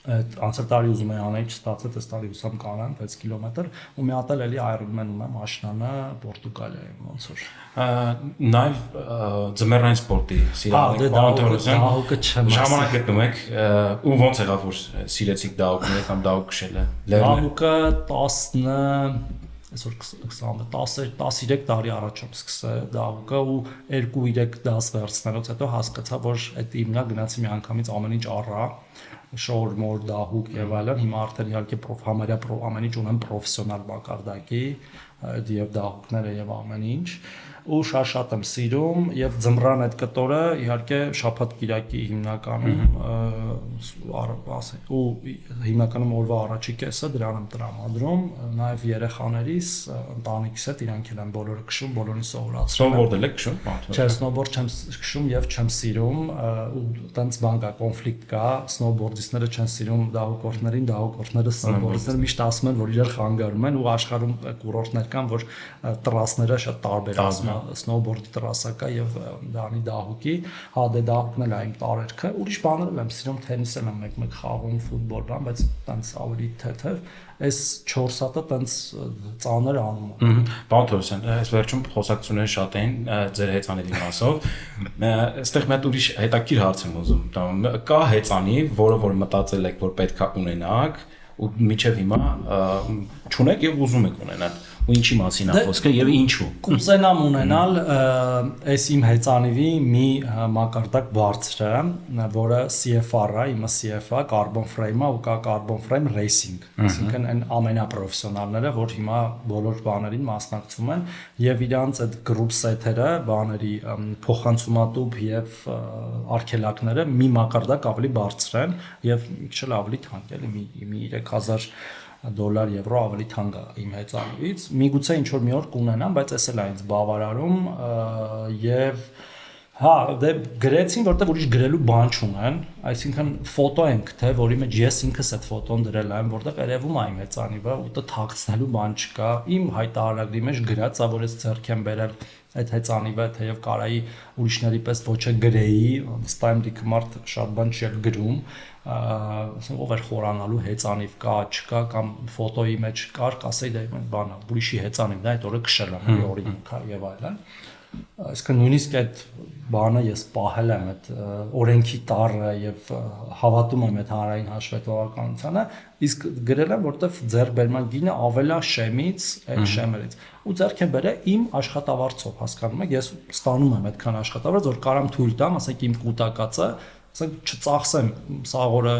Այդ անցյալ տարի ուզում էի անել, չստացեց, այս տարի ուսամ կանեմ 6 կիլոմետր ու մի հատ էլի Ironman ունեմ Աշնանը, Պորտուգալիայում ոնց որ։ Նաև ձմեռային սպորտի դահուկը չեմ ժամանակ գտնում եք ու ոնց եղավ որ սիրեցիք դահուկները կամ դահուկ քշելը։ Դահուկը 13 տարի առաջ եմ սկսել դահուկը ու 2-3 դաս վերցնելուց հետո հասկացա, որ այդ իմնա գնացի մի անգամից ամեն ինչ առա, շորմոր, դահուկ եւ այլն, հիմա արդեն իհարկե համարյա ամեն ինչ ունեմ պրոֆեսիոնալ մակարդակի, եւ դահուկները եւ ամեն ինչ ու շատ եմ սիրում եւ ձմռան այդ կտորը իհարկե շաբաթ-կիրակի հիմնականում ասենք ու հիմնականում օրվա առաջի կեսը դրան եմ տրամադրում նաեւ երեխաներիս ընտանիքիս հետ իրանք էլ են բոլորը քշում բոլորին սովորացնում Սնոուբորդել եք քշում Չէ սնոուբորդ չեմ քշում եւ չեմ սիրում ու տենց բան կա կոնֆլիկտ կա սնոուբորդիստները չեն սիրում դահուկորդներին դահուկորդները սնոուբորդիստները միշտ ասում են որ իրար խանգարում են ու աշխարհում կուրորտներ կան որ տրասները շատ տարբեր են սնոուբորդի տրասա կա եւ դանի դահուկի, հա դե դահուկն էլ է իմ տարերքը, ուրիշ բաներ եմ սիրում, թենիս եմ մեկ-մեկ խաղում, ֆուտբոլ, բայց տենց ավելի թեթև, այս 4 հատը տենց ծանր անում եմ։ Պարոն Թորոսյան, այս վերջում խոսակցությունները շատ էին ձեր հեծանիվի մասով։ Այստեղ մի հատ ուրիշ հետաքրքիր հարց եմ ուզում։ Կա հեծանիվ, որը որ մտածել եք, որ պետքա ունենաք, ու մինչև հիմա չունեք եւ ուզում եք ունենալ։ Ու ինչի մասին է խոսքը եւ ինչու։ Կուզենամ ունենալ այս իմ հեծանիվի մի մակարդակ բարձրը, որը CFR-ը, իմը CF-ը, carbon frame-ը ու կա carbon frame racing, այսինքն այն ամենապրոֆեսիոնալները, որ հիմա բոլոր բաներին մասնակցում են եւ իրանց այդ group set-երը, բաների փոխանցումատուփ եւ արգելակները մի մակարդակ ավելի բարձր են եւ մի քիչ ավելի թանկ էլի մի $3000 եվրո ավելի թանկ է իմ հեծանիվից միգուցե ինչ որ մի օր կունենամ բայց էս էլ է ինձ բավարարում եւ հա դե գրեցին որտեղ ուրիշ գրելու բան չունեն այսինքն ֆոտո ենք թե որի մեջ ես ինքս այդ ֆոտոն դրել եմ որտեղ երևում է իմ հեծանիվը ու դա թաքցնելու բան չկա իմ հայտարարագրի մեջ գրած է որ ես ձեռք եմ բերել այդ հեծանիվը թեև կարայի ուրիշների պես ոչ է գրեի վստահ եմ դիքը մարդ շատ բան չի գրում ասենք ով էր խորանալու հեծանիվ կա չկա կամ ֆոտոյի մեջ կար կասեի դա բանը ուրիշի հեծանիվն է այդ օրը քշել եմ օրինակ եւ այլն այսինքն նույնիսկ այդ բանը ես պահել եմ այդ օրենքի տառը եւ հավատում եմ այդ հանրային հաշվետվականությանը, իսկ գրել եմ, որտեվ ձեռբերման գինը ավելա շեմից, այդ շեմերից։ Ու ձեռք եմ բերել իմ աշխատավարձով, հասկանում եք, ես ստանում եմ այդքան աշխատավարձ, որ կարամ թույլ տամ, ասենք իմ կൂട്ടակացը, ասենք չծախսեմ սաղորը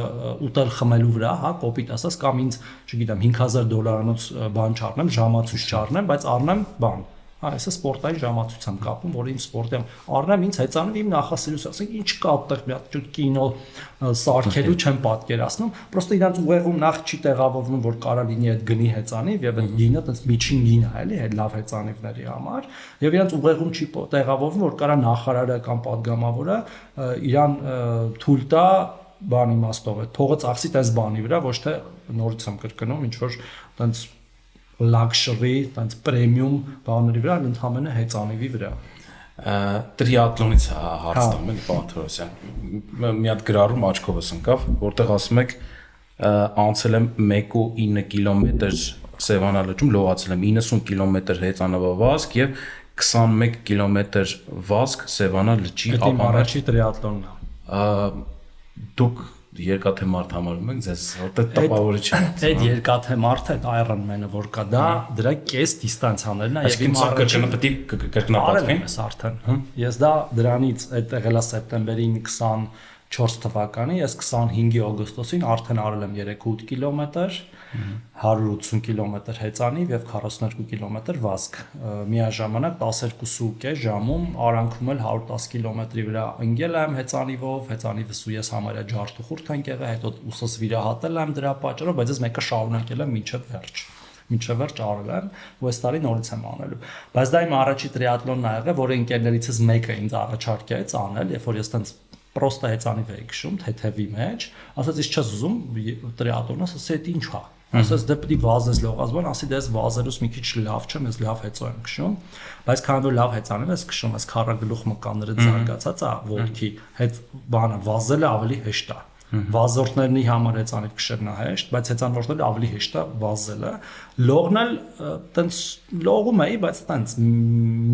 ուտել խմելու վրա, հա, կոպիտ ասած, կամ ինձ, չգիտեմ, $5,000 բան չառնեմ, ժամացույց չառնեմ, բայց առնեմ բան։ Հա, այսը սպորտային ժամացույց եմ կապում, որ իմ սպորտի եմ առնեմ ինձ հեծանիվ իմ նախասիրություն, ասենք ինչ կա այդտեղ մի հատ կինո սարքելու չեմ պատկերացնում, պրոստը իրանց ուղեղում նախ չի տեղավորվում, որ կարա լինի այդ գնի հեծանիվ եւ այդ գինը այդպես միջին գին է, էլի, այդ լավ հեծանիվների համար, եւ իրանց ուղեղում չի տեղավորվում, որ կարա նախարարը կամ падգամավորը իրան թույլ տա բան իմաստով է, թողը ծախսի տես բանի վրա, ոչ թե նորից եմ կրկնում, ինչ որ այդպես luxury, տենց պրեմիում բաների վրա, ընդհանրապես հեծանիվի վրա։ Տրիատլոնից հարց տամ եմ, պարոն Թորոսյան։ Մի հատ գրառում աչքովս ընկավ, որտեղ ասում եք անցել եմ 1.9 կիլոմետր Սևանա լճում, լողացել եմ 90 կիլոմետր հեծանվավազք եւ 21 կիլոմետր վազք Սևանա լճի ապամերձ։ Դա առաջի տրիատլոնն է։ Դուք երկաթե մարդ համարում եք ձեզ, որտեղ տպավորիչ է։ Այդ երկաթե մարդը, այդ Ironman-ը, որ կա, դա դրա կես դիստանցիաներն է եւ իմ առաջինը պետք է կրկնապատկվի։ Արդեն։ Ես դա դրանից այդ եղել է սեպտեմբերին 24 թվականի, ես 25-ի օգոստոսին արդեն արել եմ 3.8 կիլոմետր, 180 կիլոմետր հեծանիվ եւ 42 կիլոմետր վազք։ Միաժամանակ 12.5 ժամում արանքում էլ 110 կիլոմետրի վրա ընկել եմ հեծանիվով, հեծանիվս ու ես համարյա ջարդուխուրդ ենք եղել, հետո ուսս վիրահատել եմ դրա պատճառով, բայց ես մեկը շարունակել եմ մինչև վերջ։ Մինչև վերջ արել եմ, ու այս տարի նորից եմ անելու։ Բայց դա իմ առաջի տրիատլոնն ա եղել, որը ընկերներիցս մեկը ինձ առաջարկեց անել, երբ որ ես տենց պրոստը հեծանիվ էի քշում, թեթևի մեջ, ասաց ես չես ուզում տրիատլոնը, ասաց դա ինչ է։ Ասաց դե պետք է վազես լողած բան, ասի դες վազերուս մի քիչ լավ չեմ, ես լավ հեծո եմ քշում, բայց քանի որ լավ հեծանիվ ես քշում, ես քառագլուխ մկանները զարգացած է ոտքի, հետ բանը վազելը ավելի հեշտ է։ Վազորդների համար հեծանիվ քշելն է հեշտ, բայց հեծանվորդները ավելի հեշտ է վազելը։ Լողն էլ տենց լողում էի, բայց տենց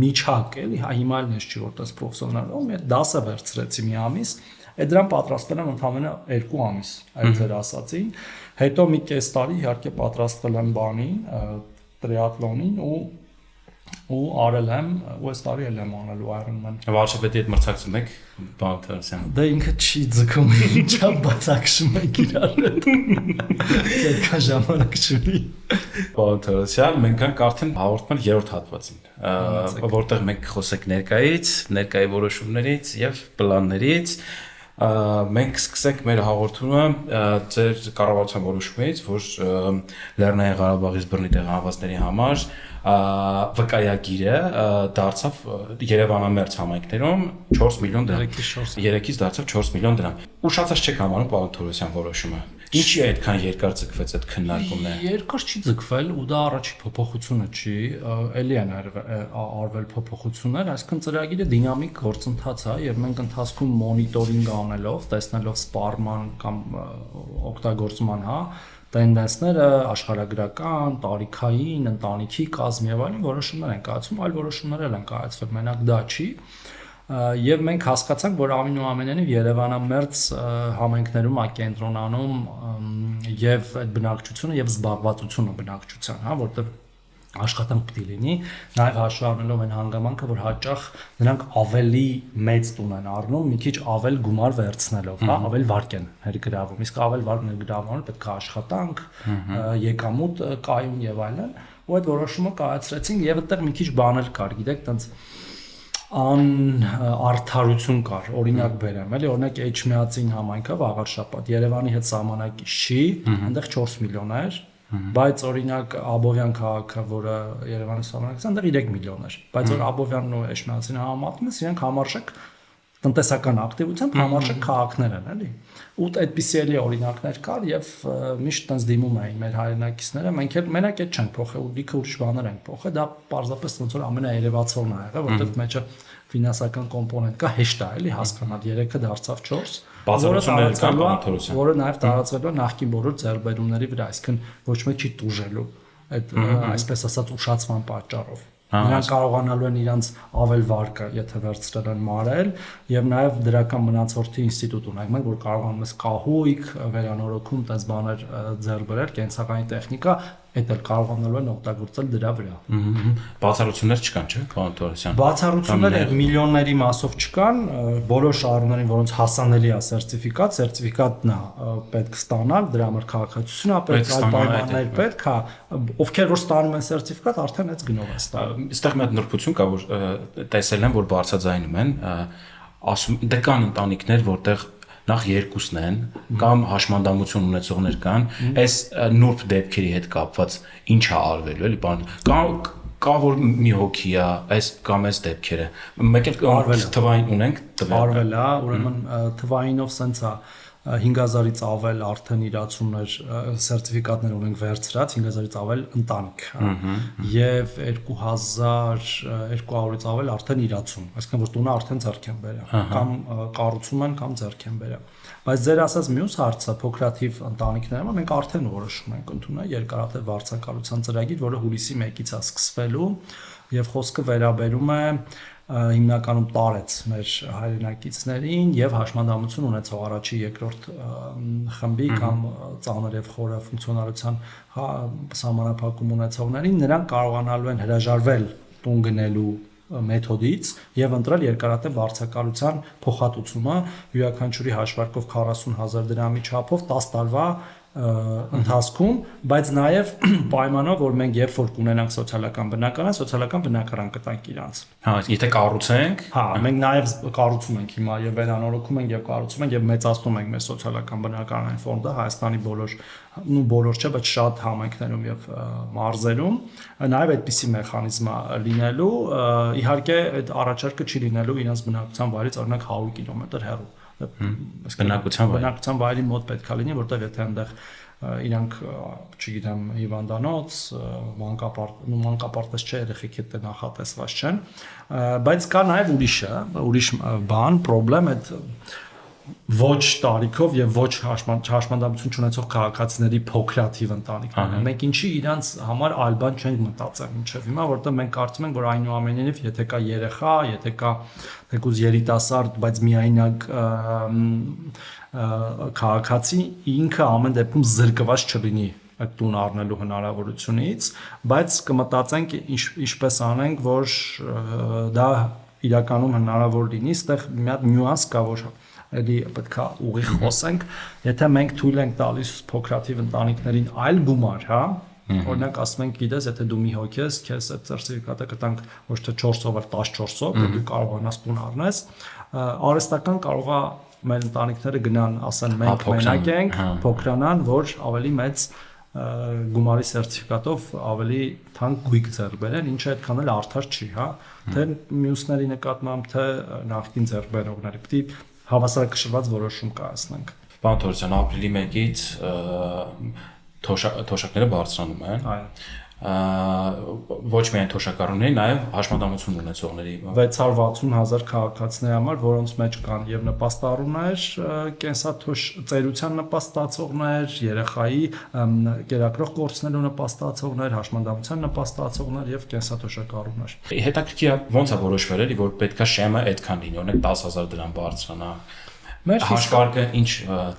միջակ էլի, հա հիմա էլ ես չի որ տես պրոֆեսիոնալ լողում, մի դասը վերցրեցի մի ամիս, այդ դրան պատրաստվել եմ ընդհանրապես 2 ամիս, այդ ձեր ասացին։ Հետո մի կես տարի իհարկե պատրաստվել եմ բանին, տրիատլոնին ու արել եմ, ու այս տարի էլ եմ անելու Ironman։ Վարչապետի հետ մրցակցում եք, պարոն Թորոսյան։ Դա ինքը չի ձգում, ինչա բացակշում եք իրար հետ։ Այդքան ժամանակ չունի։ Պարոն Թորոսյան, մենք ենք արդեն հաղորդման 3-րդ հատվածին, որտեղ մենք խոսենք ներկայի որոշումներից եւ պլաններից։ Մենք սկսենք մեր հաղորդումը ձեր կառավարության որոշումից, որ Լեռնային Ղարաբաղից բռնի տեղահանվածների համար վկայագիրը դարձավ Երևանամերձ համայնքներում 4 միլիոն դրամ։ 3-ից դարձավ 4 միլիոն դրամ։ Ուշացած չեք համարում պարոն Թորոսյան որոշումը։ Ինչի է այդքան երկար ձգվեց այդ քննարկումները։ Երկար չի ձգվել ու դա առաջի փոփոխությունը չի, էլի են արվել փոփոխություններ, այսինքն ծրագիրը դինամիկ գործընթաց է եւ մենք ընթացքում մոնիտորինգ անելով, տեսնելով սպառման կամ օգտագործման, հա, տենդենսները աշխարհագրական, տարիքային, ընտանիքի կազմի եւ այլն որոշումներ են կայացում, այլ որոշումներ են կայացվել, մենակ դա չի։ Եվ մենք հասկացանք, որ ամենուամենայնիվ Երևանամերձ համայնքներում է կենտրոնանում եւ այդ բնակչությունը եւ զբաղվածությունը բնակչության, հա, որտեղ աշխատանք պետք է լինի, նաև հաշվի առնելով այն հանգամանքը, որ հաճախ նրանք ավելի մեծ տուն են առնում, մի քիչ ավել գումար վերցնելով, հա, ավել վարկ են ներգրավում, իսկ ավել վարկ ներգրավવાનું պետք է աշխատանք, եկամուտ կայուն եւ այլն, ու այդ որոշումը կայացրեցին եւ այդտեղ մի քիչ բաներ կար, գիտեք, տենց արդարություն կար, օրինակ բերեմ, էլի, օրինակ Էջմիածին համայնքը վաղար շաբաթ Երևանի հետ սահմանակից չի, այնտեղ 4 միլիոն էր, բայց օրինակ Աբովյան քաղաքը, որը Երևանի սահմանակից, այնտեղ 3 միլիոն էր, բայց որ Աբովյանն ու Էջմիածին համատնում ես, իրենք համարժեք տնտեսական ակտիվությամբ համարժեք քաղաքներ են, էլի։ Ու այդպիսի էլի օրինակներ կար եւ միշտ տենց դիմում էին մեր հայրենակիցները, մենք էլ մենակ այդ չենք փոխել, ու լիքը ուրիշ բաներ ենք փոխել, դա պարզապես ոնց որ ամենաերևացողն է եղել, որովհետեւ մեջը ֆինանսական կոմպոնենտ կա, հեշտ է էլի հասկանալ, 3-ը դարձավ 4, որը նաեւ տարածվել է նախկին բոլոր ձեռբերումների վրա, այսինքն ոչ մեկ չի տուժելու այդ այսպես ասած ուշացման պատճառով։ Նրանք կարողանալու են իրանց ավել վարկը, եթե վերցրել են մարել, եւ նաեւ դրական մնացորդի ինստիտուտ ունենք, մենք որ կարողանում ենք կահույք, վերանորոգում, տես բաներ ձեռք բերել, կենցաղային տեխնիկա, այդ էլ կարողանալու են օգտագործել դրա վրա։ Բացառություններ չկան, չէ՞, պարոն Թորոսյան։ Բացառություններ միլիոնների մասով չկան, բոլոր շահառուներին, որոնց հասանելի է սերտիֆիկատն է պետք ստանալ, դրա համար քաղաքացիություն է պետք, այլ պայմաններ պետք է, ովքեր որ ստանում են սերտիֆիկատ, արդեն այդ գնով է ստանում։ Այստեղ մի հատ նրբություն կա, որ տեսել եմ, որ բարձրաձայնում են, ասում դե կան ընտանիքներ, որտեղ նախ երկուսն են կամ հաշմանդամություն ունեցողներ կան, այս նուրբ դեպքերի հետ կապված ինչ է արվելու, էլի բան կա որ մի հոգի է, այս կամ այս դեպքերը։ Մեկ էլ թվային ունենք տվել։ Արվել է, ուրեմն թվայինով սենց է 5000-ից ավել արդեն իրացումներ սերտիֆիկատներ ունենք վերցրած 5000-ից ավել ընտանիք եւ 2200-ից ավել արդեն իրացում, այսինքն որ տունը արդեն ձեռք են բերել կամ կառուցում են կամ ձեռք են բերել, բայց ձեր ասած մյուս հարցը փոքրաթիվ ընտանիքներում մենք արդեն որոշում ենք ընդունել երկարատև վարձակալության ծրագիր, որը հուլիսի 1-ից է սկսվելու եւ խոսքը վերաբերում է հիմնականում տարեց մեր հայրենակիցներին եւ հաշմանդամություն ունեցող առաջի երկրորդ խմբի կամ ծանր եւ խորը ֆունկցիոնալության սահմանափակում ունեցողներին, նրանք կարողանալու են հրաժարվել տուն գնելու մեթոդից եւ ընտրել երկարատև վարձակալության փոխհատուցումը յուրաքանչյուրի հաշվարկով 40000 դրամի չափով 10 տարվա ընթացքում, բայց նաև պայմանով, որ մենք երբ որ կունենանք սոցիալական բնակարան կտանք իրանց։ Հա, եթե կառուցենք, հա, մենք նաև կառուցում ենք հիմա եւ վերանորոգում ենք եւ կառուցում ենք եւ մեծացնում ենք մեր սոցիալական բնակարանային ֆոնդը Հայաստանի բոլոր չէ, բայց շատ համայնքներում եւ մարզերում, նաև այդպիսի մեխանիզմ լինելու, իհարկե այդ առաջարկը չի լինելու իրենց բնակության վայրից օրինակ 100 կիլոմետր հեռու բնակության վայրի մոտ պետք է լինի, որտեղ եթե այնտեղ իրանք, չգիտեմ, հիվանդանոց, մանկապարտեզ չէ, երեխեք հետ նախատեսված չեն, բայց կա նաև ուրիշ բան, պրոբլեմ այդ ոչ տարիքով եւ ոչ հաշմանդամություն չունեցող քաղաքացիների փոքրաթիվ ընտանիքներն են։ Մենք ինչի իրանց համար այլ բան չենք մտածել մինչեւ հիմա, որտեղ մենք կարծում ենք, որ այնուամենայնիվ եթե կա երեխա, եթե կա թեկուզ երիտասարդ, բայց միայնակ քաղաքացի, ինքը ամեն դեպքում զրկված չլինի այդ տուն առնելու հնարավորությունից, բայց կմտածենք ինչպես անենք, որ դա իրականում հնարավոր լինի, այստեղ մի հատ նյուանս կա, որ էլի պետք է ուղիղ խոսենք, եթե մենք թույլ ենք տալիս փոքրաթիվ ընտանիքներին այլ գումար, հա, օրինակ ասում ենք, գիտես, եթե դու մի հոգի ես, քեզ այդ սերտիֆիկատը կտանք ոչ թե 4-ով, այլ 14-ով, որ դու կարողանաս տուն առնես, արհեստական կարող է մեր ընտանիքները գնան, ասեն մենք մենակ ենք, փոքրանան, որ ավելի մեծ գումարի սերտիֆիկատով ավելի թանկ գույք ձեռք բերեն, ինչը այդքան էլ արդար չի, հա, թե մյուսների նկատմամբ, թե նախկին ձեռքբերողների, պետք է հավասարակշռված որոշում կայացնենք։ Պարոն Թորոսյան, ապրիլի 1-ից թոշակները բարձրանում են։ Այո։ Ոչ միայն թոշակառուների, նաև հաշմանդամություն ունեցողների 660,000 քաղաքացիների համար, որոնց մեջ կան եւ նպաստառուներ, կենսաթոշ նպաստացողներ, երեխայի կերակրող կորցնելու նպաստացողներ, հաշմանդամության նպաստացողներ եւ կենսաթոշակառուներ։ Հետաքրքիր է ոնց է որոշվել էլի, որ պետքա շեմը այդքան լինի, օրինակ 10000 դրամ բարձրանա։ Մեր հաշվարկը ինչ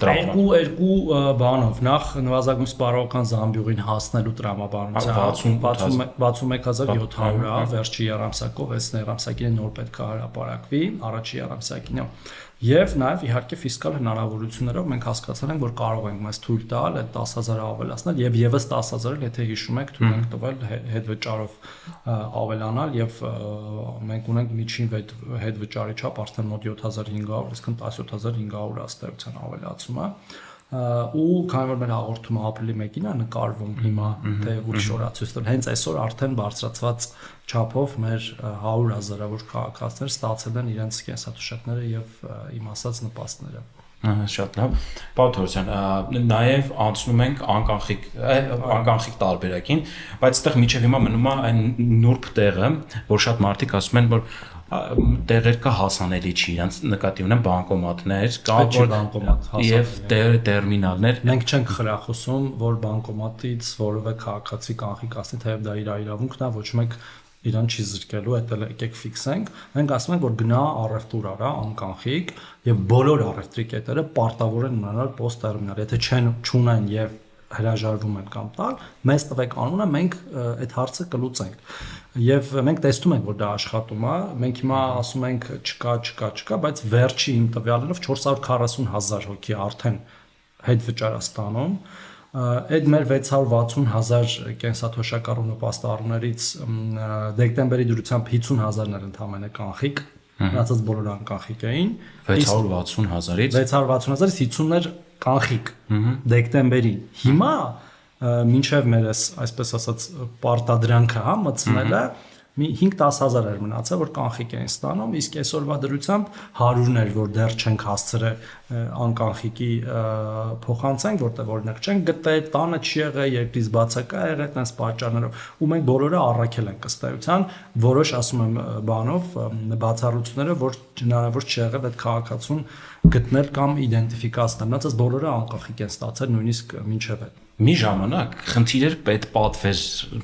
տրամաբան։ Երկու բանով, նախ նվազագույն սպառողական զամբյուղին հասնելու տրամաբանության 61700 է, վերջի երամսակով, այս երամսակին նոր պետք է հրապարակվի, առաջի երամսակին է։ Եվ նաև իհարկե ֆիսկալ հնարավորություններով մենք հասկացել ենք, որ կարող ենք մեզ թույլ տալ այդ 10000-ը ավելացնել եւ եւս 10000-ը, եթե հիշում եք, թույլ ենք տվել հետվճարով ավելանալ եւ մենք ունենք միջին հետվճարի չափ արդեն մոտ 7500, այսինքն 17500 աստեղության ավելացումը ու քանի որ մեր հաղորդումը ապրիլի 1-ին է նկարվում հիմա թե ուրիշ օրացույց տալ հենց այսօր արդեն բարձրացված չափով մեր 100,000-ավոր քաղաքացիներ ստացել են իրենց կենսաթոշակները եւ իմ ասած նպաստները։ Շատ լավ։ Պարոն Թորոսյան, նաև անցնում ենք անկախիկ տարբերակին, բայց այդտեղ միջև հիմա մնում է այն նուրբ տեղը, որ շատ մարդիկ ասում են, որ տեղեր կա հասանելի չի, իրանց նկատի ունեն բանկոմատներ, եւ տերմինալներ։ Մենք չենք խրախուսում, որ բանկոմատից որևէ քաղաքացի կանխիկ ասի, թեև դա իր իրավունքն է, ոչ մեկ իրան չի զրկելու, այդ էլ եկեք ֆիքսենք, մենք ասում ենք, որ գնա առևտուր արա անկանխիկ եւ բոլոր առևտրի կետերը պարտավոր են ունենալ post-terminal, եթե չունեն եւ հրաժարվում են կամ տալ, մեզ տվեք անունը, մենք այդ հարցը կլուծենք։ Եվ մենք տեսնում ենք, որ դա աշխատում է, մենք հիմա ասում ենք չկա, բայց վերջի իմ տվյալներով 440,000 հոգի արդեն հետ վճարաստանում, այդ մեր 660,000 կենսաթոշակառու նպաստառուներից դեկտեմբերի դրությամբ 50,000-ներ ընդամենը կանխիկ, մնացած բոլորը անկանխիկ էին, 660,000-ից 660,000-ից 50-ներ կանխիկ դեկտեմբերին։ Հիմա մինչև մեր այսպես ասած պարտադրանքը մտցնելը մի 5-10,000 էր մնացել, որ կանխիկ էին ստանում, իսկ այսօրվա դրությամբ 100-ներ, որ դեռ չենք հասցրել անկանխիկի փոխանցենք, որտեղ օրինակ չենք գտել, տանը չի եղել, երկրից բացակա եղել, այդպես պատճառներով, ու մենք բոլորը առաքել ենք ըստ էության, որոշ ասում եմ բանով բացառությունները, որ հնարավոր չի եղել այդ քաղաքացուն գտնել կամ իդենտիֆիկացնել, մնացած բոլորը անկանխիկ են ստացել նույնիսկ մինչև այդ։ Մի ժամանակ խնդիր էր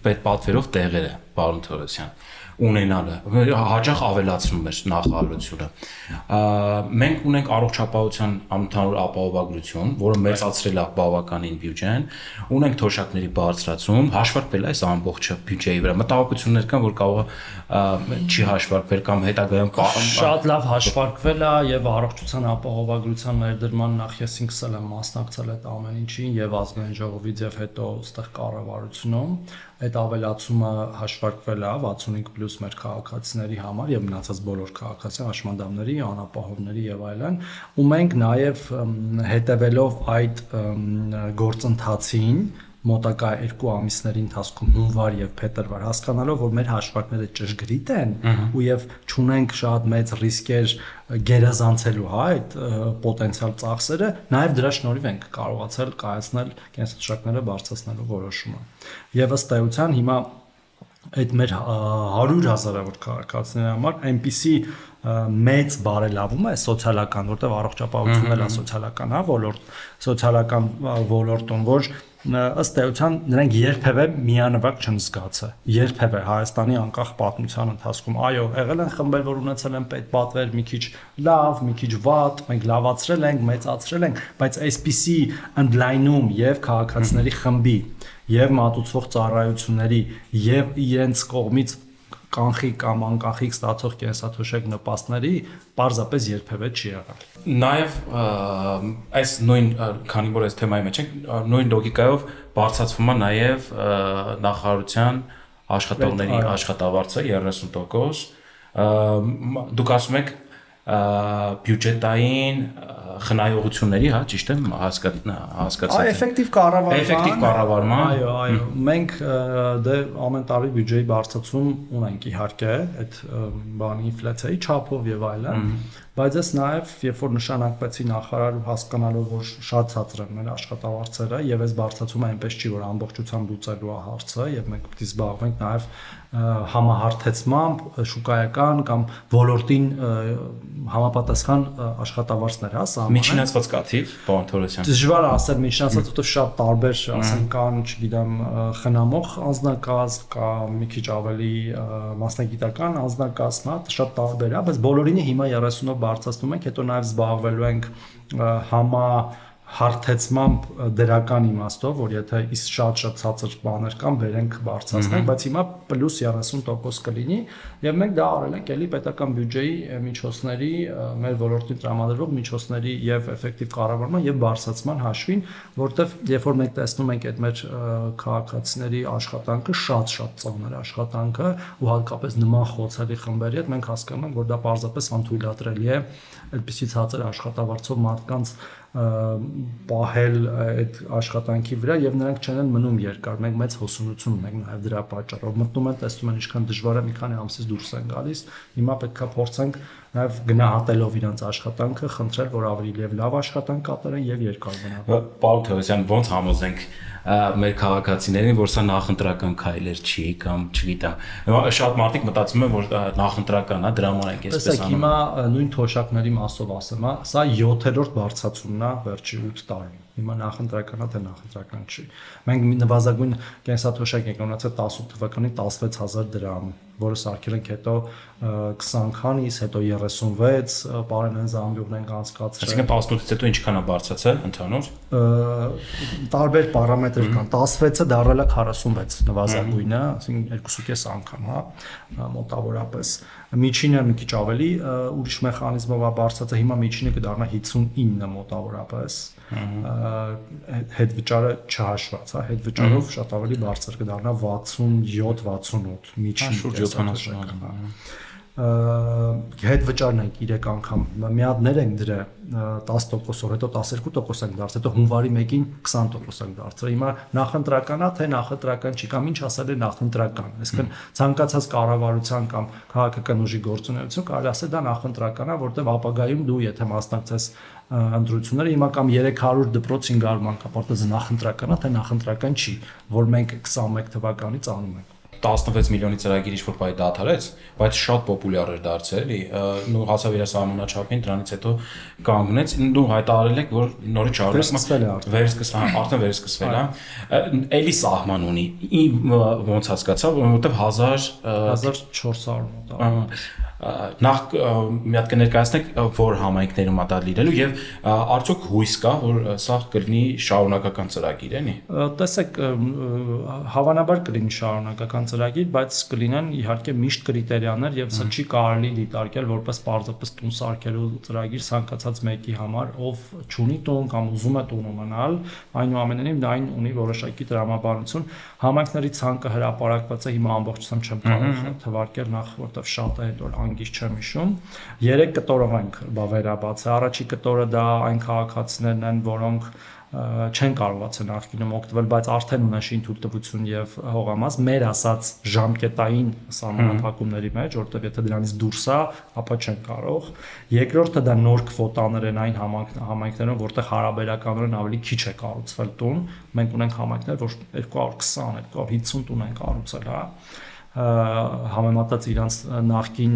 պետպատվերով տեղերը, պարոն Թորոսյան, ունենալը, հաճախ ավելացնում էր նախարարությունը։ Մենք ունենք առողջապահության անընդհանուր ապահովագրություն, որը մեծացրել է բավականին բյուջեն, ունենք թոշակների բարձրացում, հաշվարկվել է այս ամբողջը բյուջեի վրա։ Մտահոգություններ կան, որ կարող է չի հաշվարկվել կամ հետագայում շատ լավ հաշվարկվել է եւ առողջության ապահովագրության ներդրման նախ ես ինքս եմ մասնակցել այդ ամեն ինչին եւ ազգային ժողովից եւ հետո այստեղ կառավարությունում այդ ավելացումը հաշվարկվել է 65+ մեր քաղաքացիների համար եւ մնացած բոլոր քաղաքացիների, հաշմանդամների, անապահովների եւ այլն, ու մենք նաեւ հետեւելով այդ գործընթացին մոտակա 2 ամիսների ընթացքում հունվար եւ փետրվար հասկանալով, որ մեր հաշվարկները ճշգրիտ են ու եւ չունենք շատ մեծ ռիսկեր գերազանցելու այդ պոտենցիալ ծախսերը, նաեւ դրա շնորհիվ ենք կարողացել կայացնել կենսաթոշակները բարձրացնելու որոշումը։ Եվ ըստ էության հիմա այդ մեր 100,000-ավոր քաղաքացիների համար այնպիսի մեծ բարելավում է սոցիալական, որտեղ առողջապահությունն էլ է սոցիալական, ոլորտ, սոցիալական ոլորտում, որ ըստ էության նրանք երբևէ միանվագ չեն զգացել։ Երբևէ Հայաստանի անկախ պատմության ընթացքում, այո, եղել են խմբեր, որ ունեցել են պետպատվեր, մի քիչ լավ, մի քիչ վատ, մենք լավացրել ենք, մեծացրել ենք, բայց այսպիսի ընդլայնում եւ քաղաքացիների խմբի եւ մատուցվող ծառայությունների եւ իրենց կողմից կանխիկ կամ անկանխիկ ստացող կենսաթոշակ նպաստների պարզապես երբևէ չի եղել։ Նաև այս նույն քանի որ այս թեմայի մեջ ենք, նույն լոգիկայով բարձրացվում է նաև նախարարության աշխատողների աշխատավարձը 30%, դուք ասում եք բյուջետային խնայողությունների, հա, ճիշտ եմ հասկացա։ Էֆեկտիվ կառավարման։ Էֆեկտիվ կառավարման։ Այո, մենք դե ամեն տարի բյուջեի բարձրացում ունենք իհարկե, այդ բանի ինֆլյացիայի չափով եւ այլն, բայց ես նաեւ երբ որ նշանակվեցի նախարար ու հասկանալով որ շատ ցածր են մեր աշխատավարձերը եւ այս բարձրացումը այնպես չի որ ամբողջությամբ լուծելու է հարցը եւ մենք պետք է զբաղվենք նաեւ համահարթեցմամբ շուկայական կամ ոլորտին համապատասխան աշխատավարձներ, հա, սա։ Միջնացված կաթիվ, պարոն Թորոսյան։ Դժվար է ասել միջնացած, որտեղ շատ տարբեր, ասենք կան, չգիտեմ, խնամող անձնակազմ, կա մի քիչ ավելի մասնագիտական անձնակազմ, հա, շատ տարբեր է, բայց բոլորինը հիմա 30-ով բարձրացնում ենք, հետո նաև զբաղվելու ենք հարթեցմամբ դրական իմաստով, որ եթե իսկ շատ ցածր բաներ կան, բերենք բարձրացնենք, բայց հիմա պլյուս 30% կլինի, եւ մենք դա արել ենք էլի պետական բյուջեի միջոցների, մեր ոլորտին տրամադրվող միջոցների եւ էֆեկտիվ կառավարման եւ բարձրացման հաշվին, որտեվ երբ որ մենք տեսնում ենք այդ մեր քաղաքացիների աշխատանքը, շատ ծանր աշխատանքը ու հատկապես նման խոցելի խմբերի հետ մենք հասկանում ենք, որ դա պարզապես անթույլատրելի է այդպիսի ցածր աշխատավարձով մարդկանց պահել այդ աշխատանքի վրա եւ նրանք չեն մնում երկար, մենք մեծ հոսունություն ունենք նաեւ դրա պատճառով, մտնում են, տեսնում են ինչքան դժվար է, մի քանի ամսից դուրս են գալիս, հիմա պետքա փորձենք նաեւ գնահատելով իրենց աշխատանքը, խնդրել, որ ավելի լավ աշխատանք կատարեն եւ երկար մնան։ Պարոն Թորոսյան, ոնց համոզենք մեր քաղաքացիներին, որ սա նախընտրական քայլեր չի կամ չգիտեմ։ Շատ մարդիկ մտածում են, որ նախընտրական է, դրա համար ենք այսպես անում։ Հիմա նույն թոշակների մասով ասեմ, սա 7-րդ բարձրացումն է վերջի 8 տարում։ Հիմա նախընտրականա թե նախընտրական չի։ Մենք նվազագույն կենսաթոշակ ենք ունեցել 18 թվականին 16000 դրամ, որը սարքել ենք հետո 20 քանից, հետո 36 Պարենեն զամբյուղն ենք անցկացրել։ Այսինքն 18-ից հետո ինչքան է բարձրացել ընդհանուր։ Տարբեր պարամետրեր կան։ 16-ը դառել է 46 նվազագույնը, այսինքն 2.5 անգամ, հա, մոտավորապես։ Միջինը մի քիչ ավելի ուրիշ մեխանիզմով է բարձրացել, հիմա միջինը կդառնա 59 մոտավորապես։ Հետ վճարը չհաշված, հա, հետ վճարով շատ ավելի բարձր կդառնա 67-68 միջին շուրջ 70։ Հետ վճարն ենք 3 անգամ մի հատ ենք դրել 10%-ով, հետո 12% ենք դարձել, հետո հունվարի 1-ին 20% ենք դարձել։ Հիմա նախընտրականա թե նախընտրական չի կամ ինչ ասել է նախընտրական, այսինքն ցանկացած կառավարության կամ քաղաքական ուժի գործունեություն կարելի ասել դա նախընտրական է, որտեղ ապագայում դու եթե մասնակցես ընտրությունները հիմա կամ 300 դպրոց 500 անգամ, որտեղ նախընտրական է թե նախընտրական չի, որ մենք 21 թվականից անում ենք։ 16 միլիոնի ծրագիր ինչ-որ բայ դադարեց, բայց շատ պոպուլյար էր դարձել, էլի, նու հասավ իր սահմանաչափին, դրանից հետո կանգնեց, նու հայտարարել եք, որ նորից արդեն վերսկսվել է, էլի սահման ունի, ոնց հասկացա, որովհետև 1400 մոտ նախ մի հատ կներկայացնեք որ համայնքներում է դա լինելու եւ արդյոք հույս կա որ սա կլինի շարունակական ծրագիր էլի տեսեք հավանաբար կլինի շարունակական ծրագիր բայց կլինեն իհարկե միշտ կրիտերիաներ եւ սա չի կարելի դիտարկել որպես պարզապես տուն սարքելու ծրագիր ցանկացած մեկի համար ով չունի տուն կամ ուզում է տուն ունենալ այնուամենայնիվ դա այն ունի որոշակի տրամաբանություն համայնքների ցանկը հրապարակված է հիմա ամբողջությամբ չեմ կարող թվարկել նախ որտեվ շատ է հետո անգիշ չեմ հիշում 3 կտորով ենք վերաբացել առաջի կտորը դա այն քաղաքացիներն են որոնք չեն կարողացել նախկինում օգտվել, բայց արդեն ունեն շինթույլտվություն եւ հողամաս, մեր ասած ժամկետային սահմանափակումների մեջ, որտեղ եթե դրանից դուրս է, ապա չեն կարող։ Երկրորդը դա նոր քվոտաներ են այն համայնքներում, որտեղ հարաբերականորեն ավելի քիչ է կառուցվել տուն։ Մենք ունենք համայնքներ, որ 220, 250 տուն են կառուցել, հա։ Համեմատած իրանց նախկին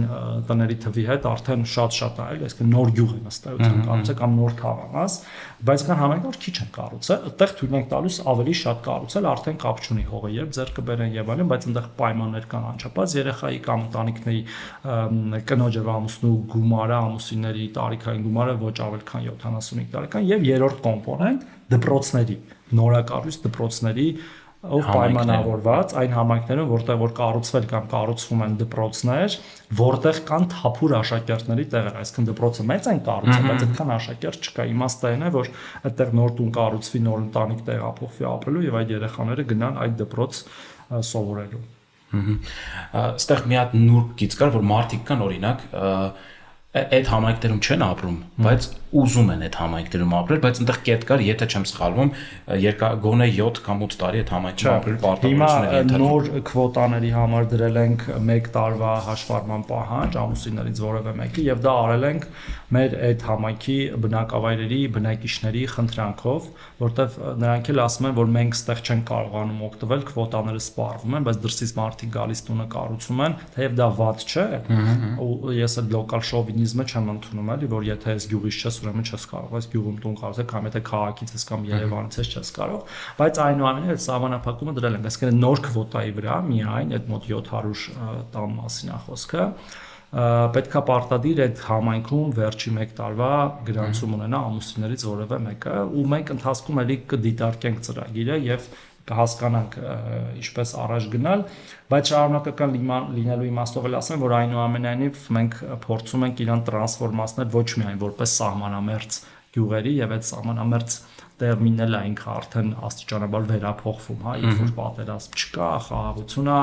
տների թվի հետ արդեն շատ այլ, այսինքն նոր գյուղ են ըստեյության կառուցել կամ նոր քաղաքաց, բայց կան համայնքներ քիչ են կառուցել, այդտեղ թույլ ենք տալուս ավելի շատ կառուցել, արդեն կապ չունի հողը, երբ ձեռք կբերեն եւ այլն, բայց այնտեղ պայմաններ կան անչափած երեխայի կամ ընտանիքների կնոջ եւ ամուսնու գումարը, ամուսինների տարիքային գումարը ոչ ավել քան 75 տարեկան եւ երրորդ կոմպոնենտ դպրոցների, նորակառույց դպրոցների ով պայմանավորված այն համայնքներում որտեղ որ կառուցվել կամ կառուցվում են դպրոցներ որտեղ կան թափուր աշակերտների տեղեր այսինքն դպրոցը մեծ են կառուցել բայց այդքան աշակերտ չկա իմաստը այն է որ այդտեղ նոր տուն կառուցվի նոր ընտանիք տեղափոխվի ապրելու եւ այդ երեխաները գնան այդ դպրոց սովորելու այստեղ մի հատ նուրբ գիծ կար որ մարդիկ կան օրինակ այդ համայնքներում չեն ապրում, բայց ուզում են այդ համայնքներում ապրել, բայց այնտեղ կետ կար, եթե չեմ սխալվում, գոնե 7 կամ 8 տարի այդ համայնքում ապրել պարտավորություն է ենթարկվում։ Հիմա նոր քվոտաների համար դրել ենք 1 տարվա հաշվառման պահանջ ամուսիններից որևէ մեկի եւ դա արել ենք մեր այդ համայնքի բնակավայրերի բնակիչների խնդրանքով, որտեվ նրանք էլ ասում են, որ մենք ստեղ չենք կարողանում օգտվել, քվոտաները սպառվում են, բայց դրսից մարդիկ գալիս տունը կառուցում են, թեև դա վատ չէ, ու ես այդ լոկալ շովինիզմը չեմ ընդունում, էլի, որ եթե այս գյուղից չես, ուրեմն չես կարող, այս գյուղում տուն կառուցել, կամ եթե քաղաքից ես կամ Երևանից ես չես կարող, բայց այնուամենայնիվ այդ սահմանափակումը դրել ենք, այսինքն նոր քվոտայի վրա միայն այդ մոտ 700 տան մասին է խոսքը պետքա պարտադիր այդ համայնքում վերջի 1 տարվա գրանցում ունենա ամուսիններից որևէ մեկը ու մենք ընթացքում էլի կդիտարկենք ծրագիրը եւ կհասկանանք ինչպես առաջ գնալ, բայց շարունակական լինելու իմաստով էլ ասեմ, որ այնուամենայնիվ մենք փորձում ենք իրան տրանսֆորմացնել ոչ միայն որպես սահմանամերձ գյուղերի եւ այդ սահմանամերձ տերմինն է ինքը արդեն աստիճանաբար վերափոխվում, հա, երբ որ պատերազմ չկա, խաղաղություն է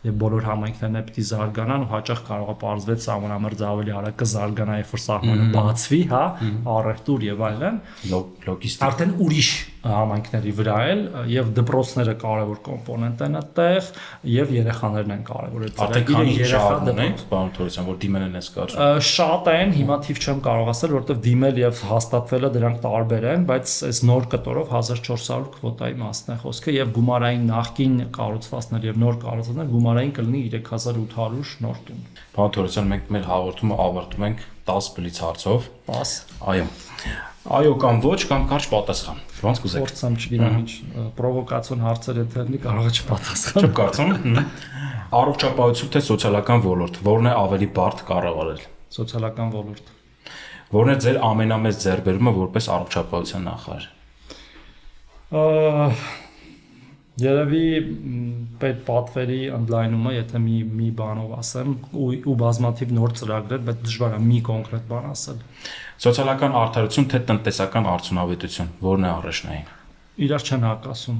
եւ բոլոր համայնքներն է պիտի զարգանան ու հաճախ կարող է պարզվել սահմանամերձ ավելի արագ կզարգանա, երբ որ սահմանը բացվի, հա, առևտուր եւ այլն, լոգիստիկա արդեն ուրիշ համայնքների վրա էլ եւ դպրոցները կարեւոր կոմպոնենտ են այդտեղ եւ երեխաներն են կարեւոր այդ ծրագիրը երեխա դպրոց պարոն Թորոսյան որ դիմել են այս կարգ շատ են հիմա թիվ չեմ կարող ասել որովհետեւ դիմել եւ հաստատվելը դրանք տարբեր են բայց այս նոր կտորով 1400 քվոտայի մասն է խոսքը եւ գումարային նախկին կառուցվածքներ եւ նոր կառուցվածքներ գումարային կլինի 3800 նոր տուն պարոն Թորոսյան մենք մեր հաղորդումը ավարտում ենք 10 բլից հարցով 10 այո Այո կամ ոչ կամ կարճ պատասխան։ Ոնց կուզեք։ Փորձեմ չգիտեմ ինչ պրովոկացիոն հարցեր եթերնի կարող է չպատասխան։ Չեմ կարծում։ Առողջապահություն թե սոցիալական ոլորտ, որն է ավելի բարդ կառավարել։ Սոցիալական ոլորտ։ Որն է ձեր ամենամեծ ձեռքբերումը որպես առողջապահության նախարար։ Երևի պետ պատվերի ընդլայնումը, եթե մի բանով ասեմ, ու բազմաթիվ նոր ծրագրեր, բայց դժվար է մի կոնկրետ բան ասել։ Սոցիալական արդարություն թե տնտեսական արդյունավետություն, որն է առաջնային։ Իրար չեն հակասում։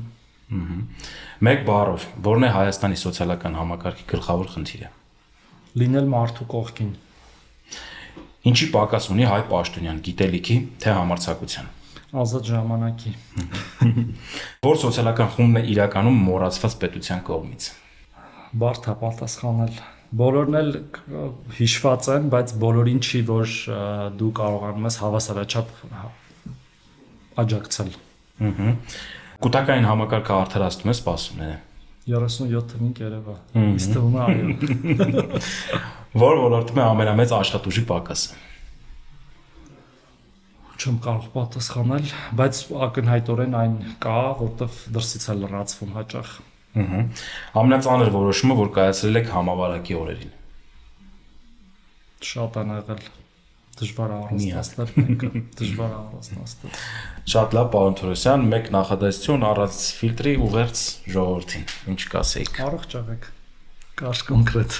Մեկ բառով, որն է Հայաստանի սոցիալական համակարգի գլխավոր խնդիրը։ Լինել մարդու կողքին։ Ինչի պակաս ունի Հայ Պաշտոնյան, գիտելիքի թե համարձակության։ Ազատ ժամանակի։ Որ սոցիալական խումբն է իրականում մոռացված պետության կողմից։ Բարդ է պատասխանել։ Բոլորն էլ հիշված են, բայց բոլորին չի, որ դու կարողանում ես հավասարաչափ աջակցել։ Կൂട്ടակային համակարգը արդարացնում է սպասումները։ 37-5 երևա։ Ինձ թվում է այո։ Որ ոլորտում է ամենամեծ աշխատուժի պակասը։ Չեմ կարող պատասխանել, բայց ակնհայտորեն այն կա, որտեղ դրսից է լրացվում հաճախ։ Ամենածանր որոշումը, որ կայացրել եք համավարակի օրերին։ Շատ են եղել դժվար առանձնացնել մեկը, դժվար առանձնացնել։ Շատ լավ, պարոն Թորոսյան, մեկ նախադասություն առանց ֆիլտրի ուղերձ ժողովրդին։ Ինչ կասեիք։ Առողջ եղեք։ Կարճ կոնկրետ։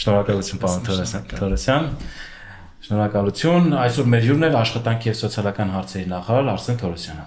Շնորհակալություն, պարոն Թորոսյան։ Շնորհակալություն։ Այսօր մեր հյուրն էր աշխատանքի եւ սոցիալական հարցերի նախարար Արսեն Թորոսյանը։